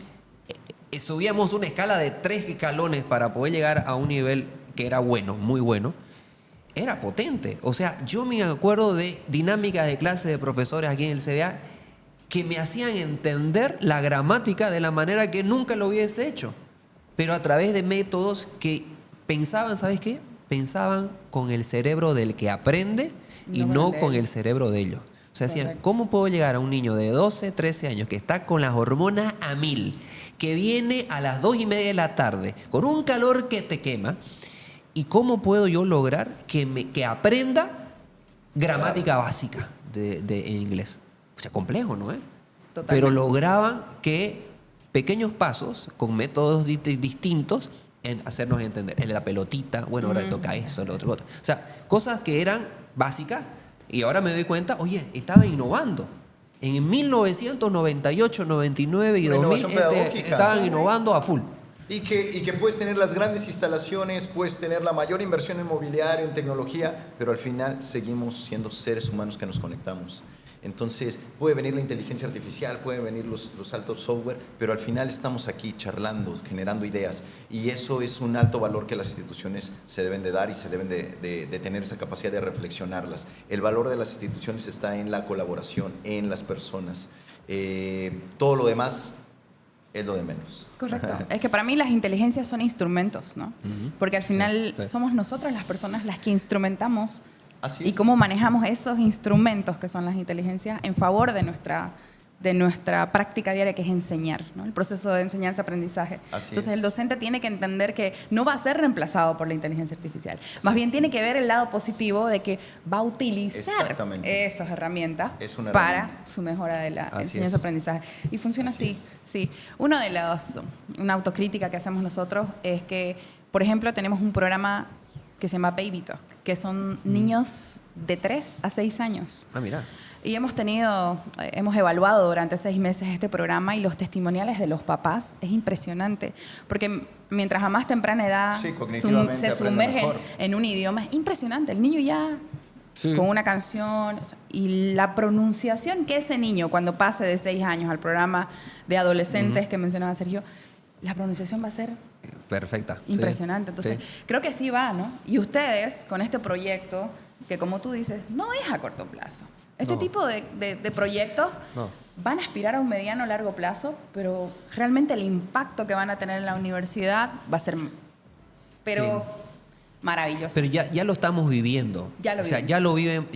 subíamos una escala de 3 escalones para poder llegar a un nivel que era bueno, muy bueno. Era potente. O sea, yo me acuerdo de dinámicas de clase de profesores aquí en el CBA que me hacían entender la gramática de la manera que nunca lo hubiese hecho, pero a través de métodos que pensaban, ¿sabes qué? Pensaban con el cerebro del que aprende y no con el cerebro de ellos. O sea, decían, ¿cómo puedo llegar a un niño de 12, 13 años que está con las hormonas a 1000, que viene a las 2:30 de la tarde, con un calor que te quema, y cómo puedo yo lograr que aprenda gramática básica de inglés? O sea, complejo, ¿no es? Totalmente. Pero lograban que pequeños pasos, con métodos distintos, en hacernos entender. El de la pelotita, bueno, ahora le toca eso, lo otro. O sea, cosas que eran básicas, y ahora me doy cuenta, oye, estaban innovando. En 1998, 99 y Una 2000 innovación pedagógica. estaban innovando a full. Y que puedes tener las grandes instalaciones, puedes tener la mayor inversión en mobiliario, en tecnología, pero al final seguimos siendo seres humanos que nos conectamos. Entonces, puede venir la inteligencia artificial, pueden venir los altos software, pero al final estamos aquí charlando, generando ideas. Y eso es un alto valor que las instituciones se deben de dar y se deben de tener esa capacidad de reflexionarlas. El valor de las instituciones está en la colaboración, en las personas. Todo lo demás es lo de menos. Correcto. Es que para mí las inteligencias son instrumentos, ¿no? Porque al final somos nosotras las personas las que instrumentamos. Así y es. cómo manejamos esos instrumentos que son las inteligencias en favor de nuestra práctica diaria, que es enseñar, ¿no? El proceso de enseñanza-aprendizaje. Entonces, el docente tiene que entender que no va a ser reemplazado por la inteligencia artificial. Más bien tiene que ver el lado positivo de que va a utilizar esas herramientas para su mejora de la enseñanza-aprendizaje. Y funciona así. Sí. Una autocrítica que hacemos nosotros es que, por ejemplo, tenemos un programa que se llama Baby Talk, que son niños de 3 a 6 años. Ah, mira. Y hemos evaluado durante 6 meses este programa, y los testimoniales de los papás es impresionante, porque mientras a más temprana edad se sumergen en un idioma, es impresionante. El niño ya con una canción, y la pronunciación que ese niño, cuando pase de 6 años al programa de adolescentes que mencionaba Sergio, la pronunciación va a ser perfecta. Impresionante. Entonces, creo que así va, ¿no? Y ustedes, con este proyecto, que como tú dices, no es a corto plazo. Este tipo de proyectos van a aspirar a un mediano o largo plazo, pero realmente el impacto que van a tener en la universidad va a ser maravilloso. Pero ya lo estamos viviendo. Ya lo viven.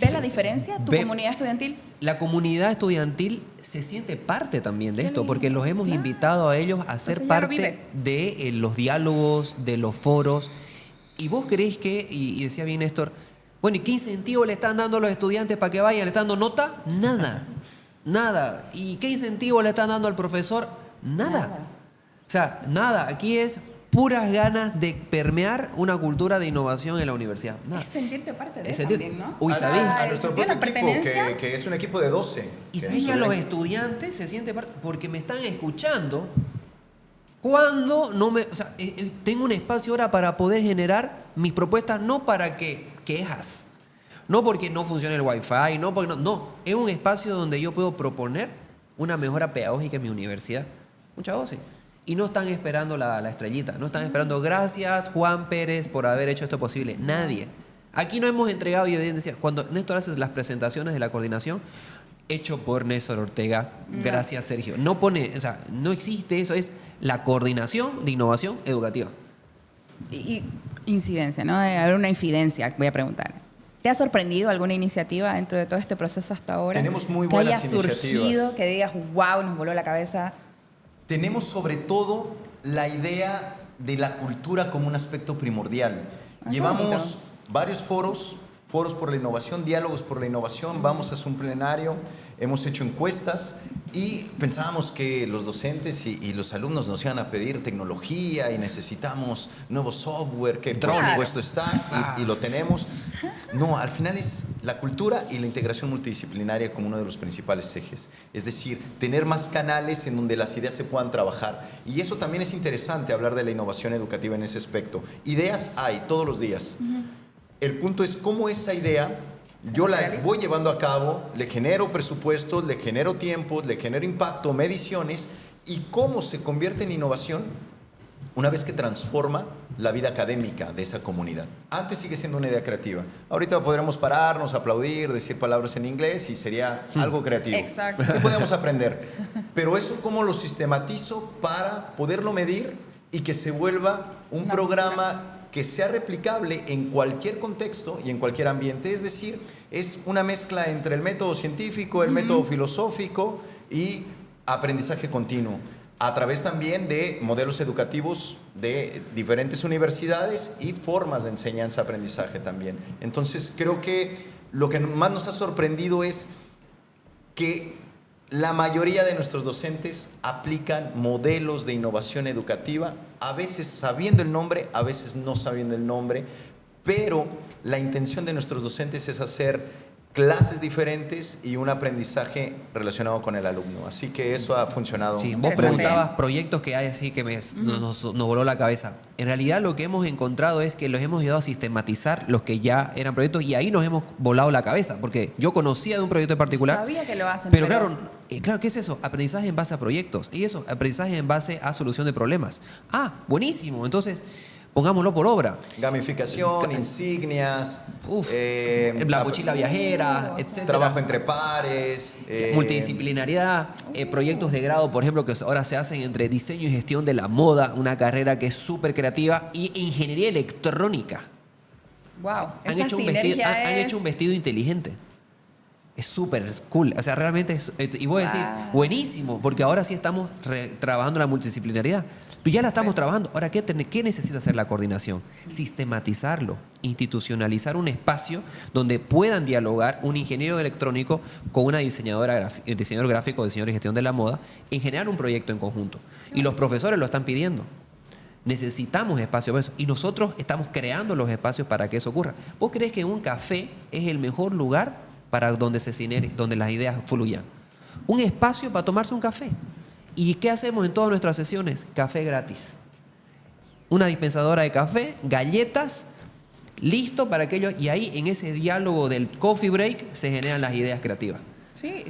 ¿Ves la diferencia, tu comunidad estudiantil? La comunidad estudiantil se siente parte también de esto, porque los hemos invitado a ellos a ser parte de los diálogos, de los foros. ¿Y vos creés que, y decía bien Néstor, bueno, ¿y qué incentivo le están dando a los estudiantes para que vayan? ¿Le están dando nota? Nada. ¿Y qué incentivo le están dando al profesor? Nada. O sea, nada. Aquí es puras ganas de permear una cultura de innovación en la universidad. Es sentirte parte de eso también, ¿no? Uy, ¿sabés? A nuestro propio equipo, que es un equipo de 12. Y sabés que a los estudiantes se siente parte, porque me están escuchando cuando no me... O sea, tengo un espacio ahora para poder generar mis propuestas, no para quejas, no porque no funcione el Wi-Fi, no porque no. Es un espacio donde yo puedo proponer una mejora pedagógica en mi universidad. Muchas voces. Y no están esperando la estrellita, no están esperando gracias Juan Pérez por haber hecho esto posible. Nadie. Aquí no hemos entregado evidencia. Cuando Néstor hace las presentaciones de la coordinación, hecho por Néstor Ortega, gracias Sergio. No pone, o sea, no existe eso, es la coordinación de innovación educativa. Y incidencia, ¿no? Debe haber una infidencia, voy a preguntar. ¿Te ha sorprendido alguna iniciativa dentro de todo este proceso hasta ahora? Tenemos muy buenas que haya iniciativas. surgido, que digas, wow, nos voló la cabeza. Tenemos sobre todo la idea de la cultura como un aspecto primordial. Llevamos varios foros por la innovación, diálogos por la innovación, vamos a hacer un plenario, hemos hecho encuestas y pensábamos que los docentes y los alumnos nos iban a pedir tecnología y necesitamos nuevo software, que por supuesto está y lo tenemos. No, al final es la cultura y la integración multidisciplinaria como uno de los principales ejes. Es decir, tener más canales en donde las ideas se puedan trabajar. Y eso también es interesante, hablar de la innovación educativa en ese aspecto. Ideas hay todos los días. El punto es cómo esa idea yo la voy llevando a cabo, le genero presupuestos, le genero tiempos, le genero impacto, mediciones, y cómo se convierte en innovación una vez que transforma la vida académica de esa comunidad. Antes sigue siendo una idea creativa. Ahorita podremos pararnos, aplaudir, decir palabras en inglés y sería algo creativo. Exacto. ¿Qué podemos aprender? Pero eso, ¿cómo lo sistematizo para poderlo medir y que se vuelva un programa que sea replicable en cualquier contexto y en cualquier ambiente? Es decir, es una mezcla entre el método científico, el método filosófico y aprendizaje continuo, a través también de modelos educativos de diferentes universidades y formas de enseñanza-aprendizaje también. Entonces, creo que lo que más nos ha sorprendido es que la mayoría de nuestros docentes aplican modelos de innovación educativa, a veces sabiendo el nombre, a veces no sabiendo el nombre, pero la intención de nuestros docentes es hacer clases diferentes y un aprendizaje relacionado con el alumno. Así que eso ha funcionado. Sí, vos preguntabas proyectos que hay así que nos voló la cabeza. En realidad lo que hemos encontrado es que los hemos ayudado a sistematizar los que ya eran proyectos y ahí nos hemos volado la cabeza, porque yo conocía de un proyecto en particular. Sabía que lo hacen. Pero claro, ¿qué es eso? Aprendizaje en base a proyectos. Y eso, aprendizaje en base a solución de problemas. Ah, buenísimo. Entonces, pongámoslo por obra. Gamificación, insignias, la mochila viajera, etc. Trabajo entre pares, multidisciplinariedad, proyectos de grado, por ejemplo, que ahora se hacen entre diseño y gestión de la moda, una carrera que es súper creativa, y ingeniería electrónica. Wow, Han hecho un vestido inteligente. Es súper cool. O sea, realmente es, y voy a decir, buenísimo, porque ahora sí estamos trabajando la multidisciplinariedad. Pero ya la estamos trabajando. Ahora, ¿qué necesita hacer la coordinación? Sistematizarlo, institucionalizar un espacio donde puedan dialogar un ingeniero electrónico con una diseñador gráfico, diseñador y gestión de la moda, en generar un proyecto en conjunto. Y los profesores lo están pidiendo. Necesitamos espacios para eso. Y nosotros estamos creando los espacios para que eso ocurra. ¿Vos creés que un café es el mejor lugar para donde las ideas fluyan? Un espacio para tomarse un café. ¿Y qué hacemos en todas nuestras sesiones? Café gratis. Una dispensadora de café, galletas, listo para aquello. Y ahí, en ese diálogo del coffee break, se generan las ideas creativas. Sí,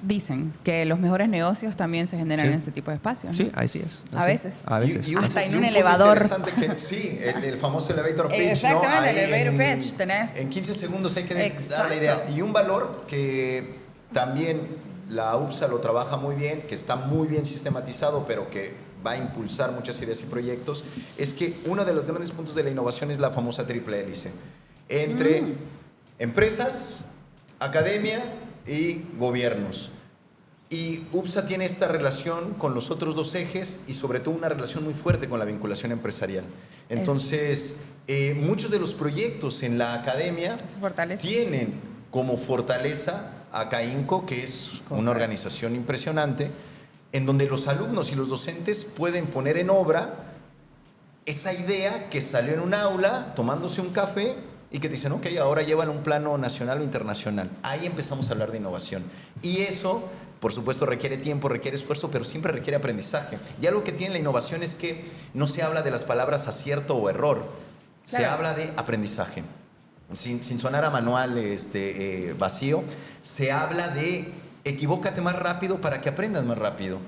dicen que los mejores negocios también se generan en ese tipo de espacios, ¿no? Sí, así es. A veces. A veces. Hasta en un elevador. Sí, el famoso elevator pitch. Exactamente, ¿no? el elevator pitch. Tenés. En 15 segundos hay que dar la idea. Y un valor que también la UPSA lo trabaja muy bien, que está muy bien sistematizado, pero que va a impulsar muchas ideas y proyectos, es que uno de los grandes puntos de la innovación es la famosa triple hélice. Entre empresas, academia y gobiernos. Y UPSA tiene esta relación con los otros dos ejes y sobre todo una relación muy fuerte con la vinculación empresarial. Entonces, muchos de los proyectos en la academia tienen como fortaleza a CAINCO, que es una organización impresionante, en donde los alumnos y los docentes pueden poner en obra esa idea que salió en un aula tomándose un café y que te dicen, ok, ahora llevan un plano nacional o internacional. Ahí empezamos a hablar de innovación. Y eso, por supuesto, requiere tiempo, requiere esfuerzo, pero siempre requiere aprendizaje. Y algo que tiene la innovación es que no se habla de las palabras acierto o error, se habla de aprendizaje. Sin sonar a manual vacío, se habla de equivócate más rápido para que aprendas más rápido.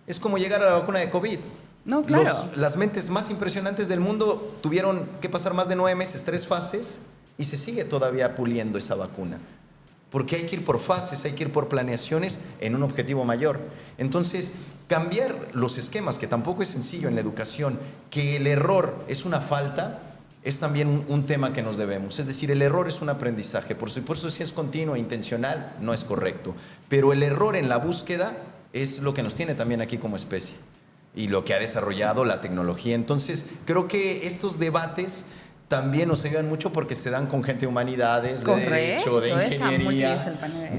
Es como llegar a la vacuna de COVID. No, claro. Las mentes más impresionantes del mundo tuvieron que pasar más de 9 meses, 3 fases, y se sigue todavía puliendo esa vacuna. Porque hay que ir por fases, hay que ir por planeaciones en un objetivo mayor. Entonces, cambiar los esquemas, que tampoco es sencillo en la educación, que el error es una falta, es también un tema que nos debemos. Es decir, el error es un aprendizaje. Por supuesto, si es continuo e intencional, no es correcto. Pero el error en la búsqueda es lo que nos tiene también aquí como especie y lo que ha desarrollado la tecnología. Entonces, creo que estos debates también nos ayudan mucho porque se dan con gente de humanidades, de derecho, de ingeniería,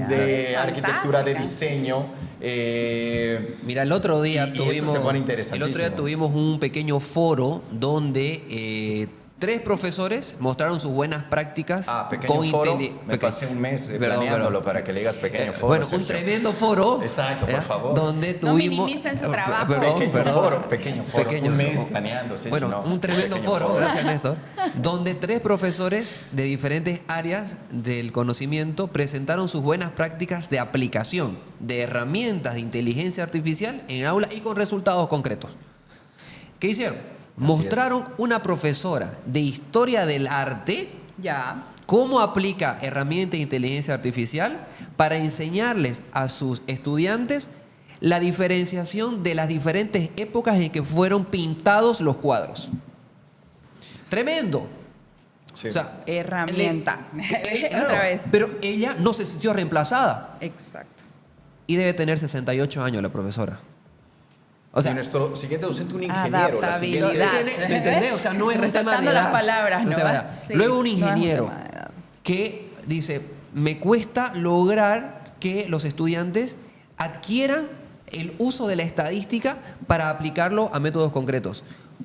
de arquitectura, de diseño. Mira, el otro día tuvimos un pequeño foro donde 3 profesores mostraron sus buenas prácticas. Pequeño foro. Me pasé un mes planeándolo para que le digas pequeño foro. Bueno, un tremendo foro. Exacto, por favor. Donde tuvimos... No minimicen su trabajo. Pequeño foro. Un mes planeando. Sí, bueno, un tremendo foro, gracias Néstor, donde 3 profesores de diferentes áreas del conocimiento presentaron sus buenas prácticas de aplicación de herramientas de inteligencia artificial en aula y con resultados concretos. ¿Qué hicieron? Así Mostraron una profesora de historia del arte Ya. cómo aplica herramientas de inteligencia artificial para enseñarles a sus estudiantes la diferenciación de las diferentes épocas en que fueron pintados los cuadros. Tremendo. Sí. O sea, Herramienta. claro, Otra vez. pero ella no se sintió reemplazada Exacto. y debe tener 68 años la profesora. O sea, y nuestro siguiente docente, un ingeniero. La Adaptabilidad. siguiente, ¿me entendés? O sea, no es un tema de Resaltando edad. las palabras, No es ¿no? un tema de edad. Sí, Luego un no es un ingeniero tema de edad. que dice, me cuesta lograr que los estudiantes adquieran el uso de la estadística para aplicarlo a métodos concretos.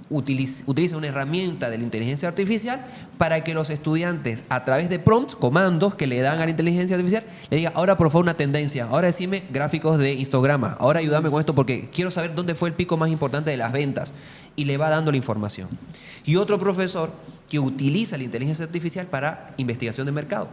Utiliza una herramienta de la inteligencia artificial para que los estudiantes, a través de prompts, comandos que le dan a la inteligencia artificial, le diga, ahora por favor una tendencia, ahora decime gráficos de histograma, ahora ayúdame con esto porque quiero saber dónde fue el pico más importante de las ventas. Y le va dando la información. Y otro profesor que utiliza la inteligencia artificial para investigación de mercado.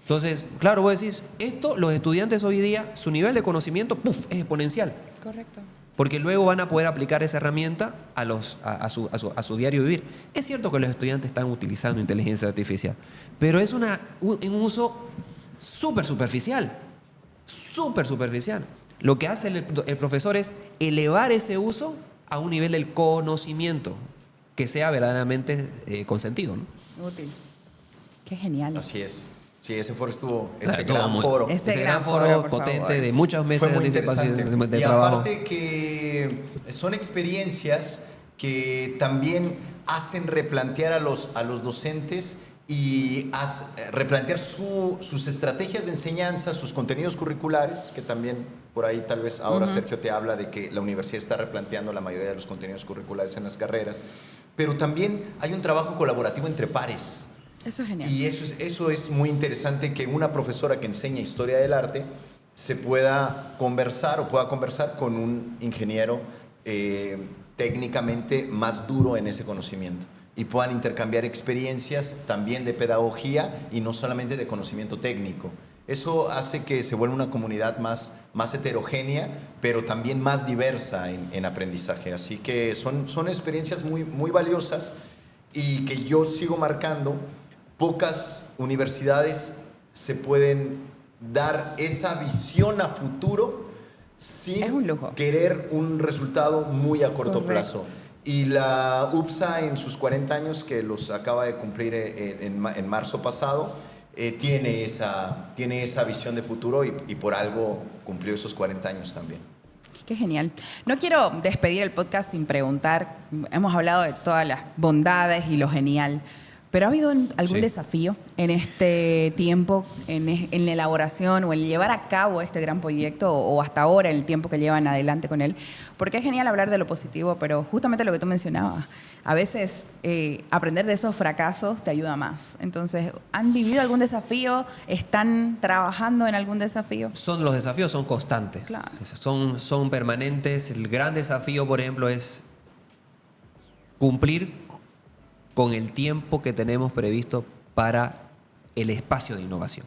Entonces, claro, vos decís, esto, los estudiantes hoy día, su nivel de conocimiento, ¡puf!, es exponencial. Correcto. Porque luego van a poder aplicar esa herramienta a su diario vivir. Es cierto que los estudiantes están utilizando inteligencia artificial, pero es un uso súper superficial. Súper superficial. Lo que hace el profesor es elevar ese uso a un nivel del conocimiento que sea verdaderamente consentido, ¿no? Útil. Qué genial. Así es. Sí, ese foro estuvo, Claro, ese estuvo gran muy- foro. Ese Ese gran gran foro, foro por potente favor. de muchos meses Fue de muy anticipación interesante. de Y trabajo. aparte que son experiencias que también hacen replantear a los docentes y replantear sus estrategias de enseñanza, sus contenidos curriculares, que también por ahí tal vez ahora Sergio te habla de que la universidad está replanteando la mayoría de los contenidos curriculares en las carreras, pero también hay un trabajo colaborativo entre pares. Eso es genial. Y eso es muy interesante, que una profesora que enseña historia del arte se pueda conversar con un ingeniero técnicamente más duro en ese conocimiento y puedan intercambiar experiencias también de pedagogía y no solamente de conocimiento técnico. Eso hace que se vuelva una comunidad más heterogénea, pero también más diversa en aprendizaje. Así que son experiencias muy, muy valiosas y que yo sigo marcando. Pocas universidades se pueden dar esa visión a futuro Es sin un lujo. querer un resultado muy a corto Correcto. plazo. Y la UPSA en sus 40 años, que los acaba de cumplir en marzo pasado, tiene esa visión de futuro y por algo cumplió esos 40 años también. Qué genial. No quiero despedir el podcast sin preguntar, hemos hablado de todas las bondades y lo genial, pero ¿ha habido algún Sí. desafío en este tiempo, en la elaboración o en llevar a cabo este gran proyecto o hasta ahora el tiempo que llevan adelante con él? Porque es genial hablar de lo positivo, pero justamente lo que tú mencionabas, a veces aprender de esos fracasos te ayuda más. Entonces, ¿han vivido algún desafío? ¿Están trabajando en algún desafío? Los desafíos son constantes, Claro. son permanentes. El gran desafío, por ejemplo, es cumplir con el tiempo que tenemos previsto para el espacio de innovación.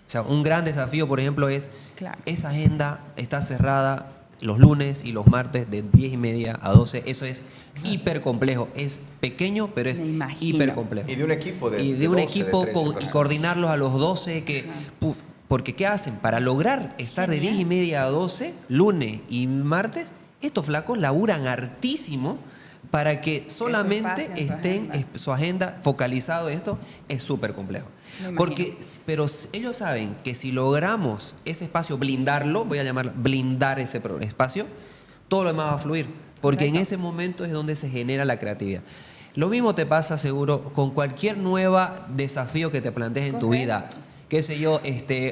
O sea, un gran desafío, por ejemplo, es Claro. esa agenda está cerrada los lunes y los martes de 10:30 a 12. Eso es hiper complejo. Es pequeño, pero es Me imagino. hiper complejo. Y de un equipo de Y de de un 12, equipo de 13 y personas. coordinarlos a los 12 porque ¿qué hacen? Para lograr estar de Genial. 10:30 a 12, lunes y martes, estos flacos laburan hartísimo para que solamente espacio en su estén agenda. su agenda focalizado en esto. Es súper complejo. Me Porque, pero ellos saben que si logramos ese espacio, blindarlo, voy a llamarlo blindar ese espacio, todo lo demás va a fluir. Porque en Correcto. ese momento es donde se genera la creatividad. Lo mismo te pasa seguro con cualquier nuevo desafío que te plantees en tu Correcto. vida. Qué sé yo,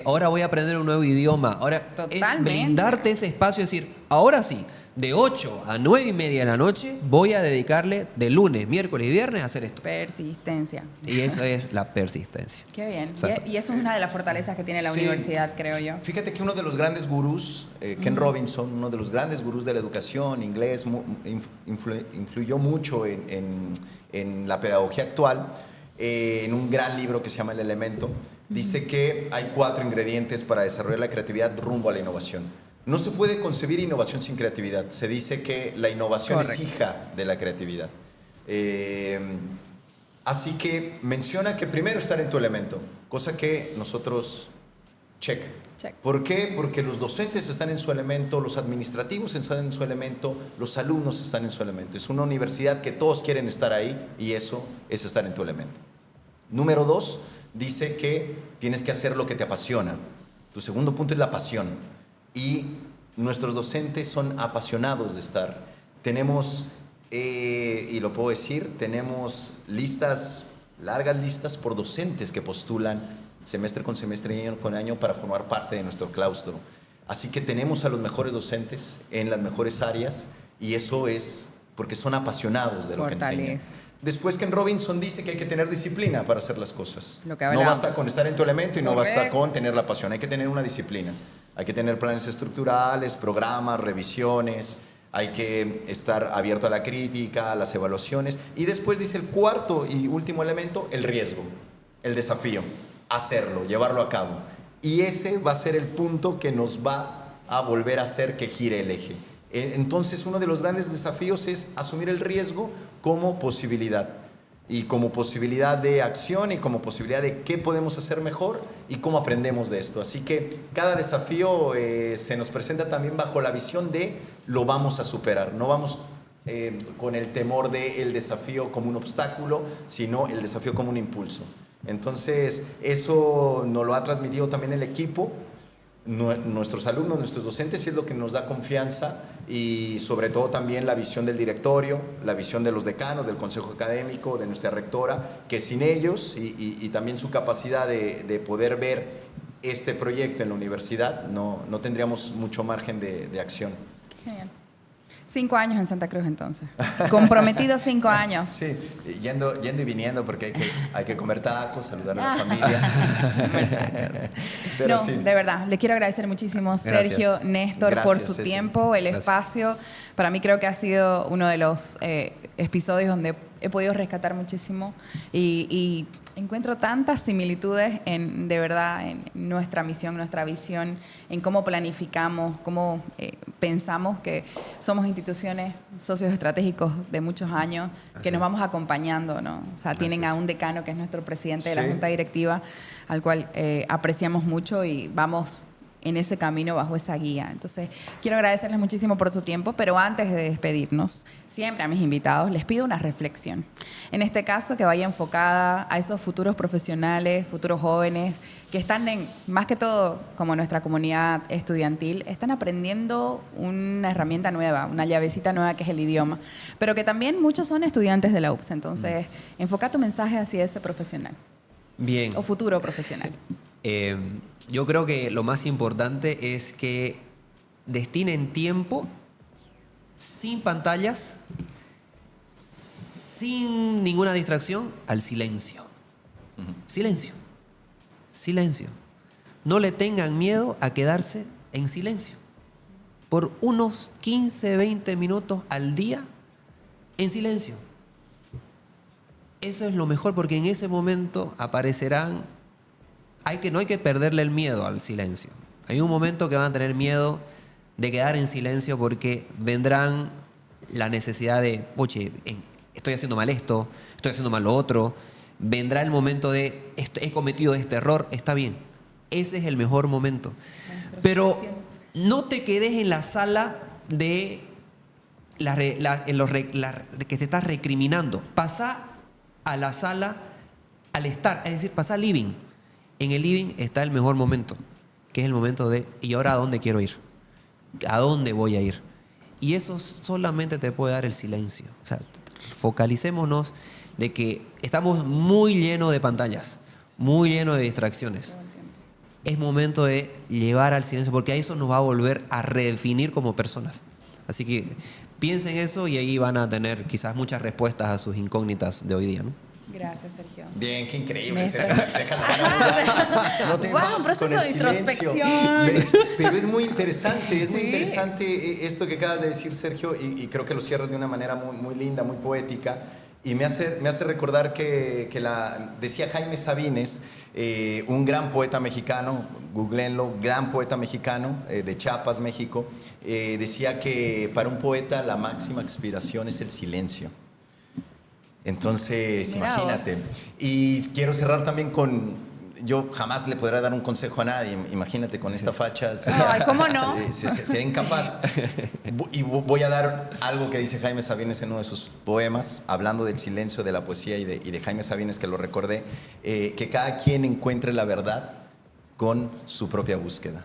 ahora voy a aprender un nuevo idioma. Ahora es Totalmente. blindarte ese espacio, es decir, ahora sí, de 8 a 9:30 de la noche voy a dedicarle de lunes, miércoles y viernes a hacer esto. Persistencia. Y eso es la persistencia. Qué bien. Exacto. Y eso es una de las fortalezas que tiene la Sí. universidad, creo yo. Fíjate que uno de los grandes gurús, Ken Robinson, uno de los grandes gurús de la educación inglés, influyó mucho en la pedagogía actual, en un gran libro que se llama El Elemento. Dice que hay 4 ingredientes para desarrollar la creatividad rumbo a la innovación. No se puede concebir innovación sin creatividad. Se dice que la innovación es hija de la creatividad. Así que menciona que primero estar en tu elemento, cosa que nosotros check. ¿Por qué? Porque los docentes están en su elemento, los administrativos están en su elemento, los alumnos están en su elemento. Es una universidad que todos quieren estar ahí y eso es estar en tu elemento. Número 2, dice que tienes que hacer lo que te apasiona. Tu segundo punto es la pasión. Y nuestros docentes son apasionados de estar. Tenemos, y lo puedo decir, tenemos largas listas por docentes que postulan semestre con semestre y año con año para formar parte de nuestro claustro. Así que tenemos a los mejores docentes en las mejores áreas y eso es porque son apasionados de lo que enseñan. Después Ken Robinson dice que hay que tener disciplina para hacer las cosas. No basta con estar en tu elemento y no basta con tener la pasión. Hay que tener una disciplina. Hay que tener planes estructurales, programas, revisiones. Hay que estar abierto a la crítica, a las evaluaciones. Y después dice el cuarto y último elemento, el riesgo, el desafío. Hacerlo, llevarlo a cabo. Y ese va a ser el punto que nos va a volver a hacer que gire el eje. Entonces, uno de los grandes desafíos es asumir el riesgo como posibilidad. Y como posibilidad de acción y como posibilidad de qué podemos hacer mejor y cómo aprendemos de esto. Así que cada desafío se nos presenta también bajo la visión de lo vamos a superar. No vamos con el temor del desafío como un obstáculo, sino el desafío como un impulso. Entonces, eso nos lo ha transmitido también el equipo, nuestros alumnos, nuestros docentes, y es lo que nos da confianza y sobre todo también la visión del directorio, la visión de los decanos, del consejo académico, de nuestra rectora, que sin ellos y también su capacidad de poder ver este proyecto en la universidad, no tendríamos mucho margen de acción. Genial. 5 años en Santa Cruz, entonces. Comprometido 5 años. Sí, yendo y viniendo porque hay que comer tacos, saludar a la familia. Pero no, sí. De verdad, le quiero agradecer muchísimo, Gracias. Sergio, Néstor, Gracias, por su Ceci. tiempo, el Gracias. espacio. Para mí creo que ha sido uno de los episodios donde he podido rescatar muchísimo y encuentro tantas similitudes de verdad, en nuestra misión, nuestra visión, en cómo planificamos, cómo pensamos que somos instituciones, socios estratégicos de muchos años, que nos vamos acompañando, ¿no? O sea, tienen a un decano que es nuestro presidente de la Junta Directiva, al cual apreciamos mucho y vamos en ese camino bajo esa guía. Entonces, quiero agradecerles muchísimo por su tiempo, pero antes de despedirnos, siempre a mis invitados les pido una reflexión. En este caso, que vaya enfocada a esos futuros profesionales, futuros jóvenes, que están más que todo, como nuestra comunidad estudiantil, están aprendiendo una herramienta nueva, una llavecita nueva que es el idioma, pero que también muchos son estudiantes de la UPS. Entonces, enfoca tu mensaje hacia ese profesional. Bien. O futuro profesional. Yo creo que lo más importante es que destinen tiempo sin pantallas, sin ninguna distracción, al silencio. Silencio. Silencio. No le tengan miedo a quedarse en silencio. Por unos 15, 20 minutos al día en silencio. Eso es lo mejor porque en ese momento aparecerán... no hay que perderle el miedo al silencio. Hay un momento que van a tener miedo de quedar en silencio porque vendrán la necesidad de, oye, estoy haciendo mal esto, estoy haciendo mal lo otro. Vendrá el momento de, he cometido este error, está bien. Ese es el mejor momento. Pero no te quedes en la sala de que te estás recriminando. Pasa a la sala al estar, es decir, pasa al living. En el living está el mejor momento, que es el momento de, ¿y ahora a dónde quiero ir? ¿A dónde voy a ir? Y eso solamente te puede dar el silencio. O sea, focalicémonos de que estamos muy llenos de pantallas, muy llenos de distracciones. Es momento de llevar al silencio, porque a eso nos va a volver a redefinir como personas. Así que piensen eso y ahí van a tener quizás muchas respuestas a sus incógnitas de hoy día, ¿no? Gracias, Sergio. Bien, qué increíble. No te un proceso de introspección. Pero es muy interesante, muy interesante esto que acabas de decir, Sergio, y creo que lo cierras de una manera muy, muy linda, muy poética. Y me hace recordar que decía Jaime Sabines, un gran poeta mexicano, googleenlo, gran poeta mexicano de Chiapas, México, decía que para un poeta la máxima inspiración es el silencio. Entonces, Mirá imagínate. vos. Y quiero cerrar también con... Yo jamás le podré dar un consejo a nadie, imagínate, con esta facha. Ay, ¿cómo no? Sería incapaz. Y voy a dar algo que dice Jaime Sabines en uno de sus poemas, hablando del silencio, de la poesía y de Jaime Sabines, que lo recordé, que cada quien encuentre la verdad con su propia búsqueda.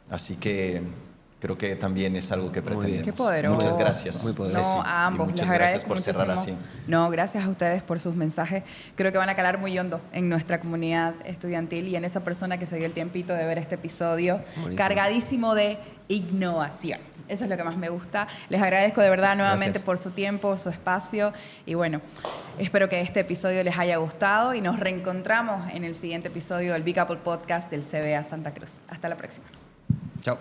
Así que creo que también es algo que pretendemos. Qué poderoso. Muchas gracias. Muy poderoso. No, a ambos. Y muchas Les gracias agradezco por cerrar muchísimo. así. No, gracias a ustedes por sus mensajes. Creo que van a calar muy hondo en nuestra comunidad estudiantil y en esa persona que se dio el tiempito de ver este episodio Buenísimo. cargadísimo de innovación. Eso es lo que más me gusta. Les agradezco de verdad nuevamente Gracias. por su tiempo, su espacio y bueno, espero que este episodio les haya gustado y nos reencontramos en el siguiente episodio del Big Apple Podcast del CBA Santa Cruz. Hasta la próxima. Chao.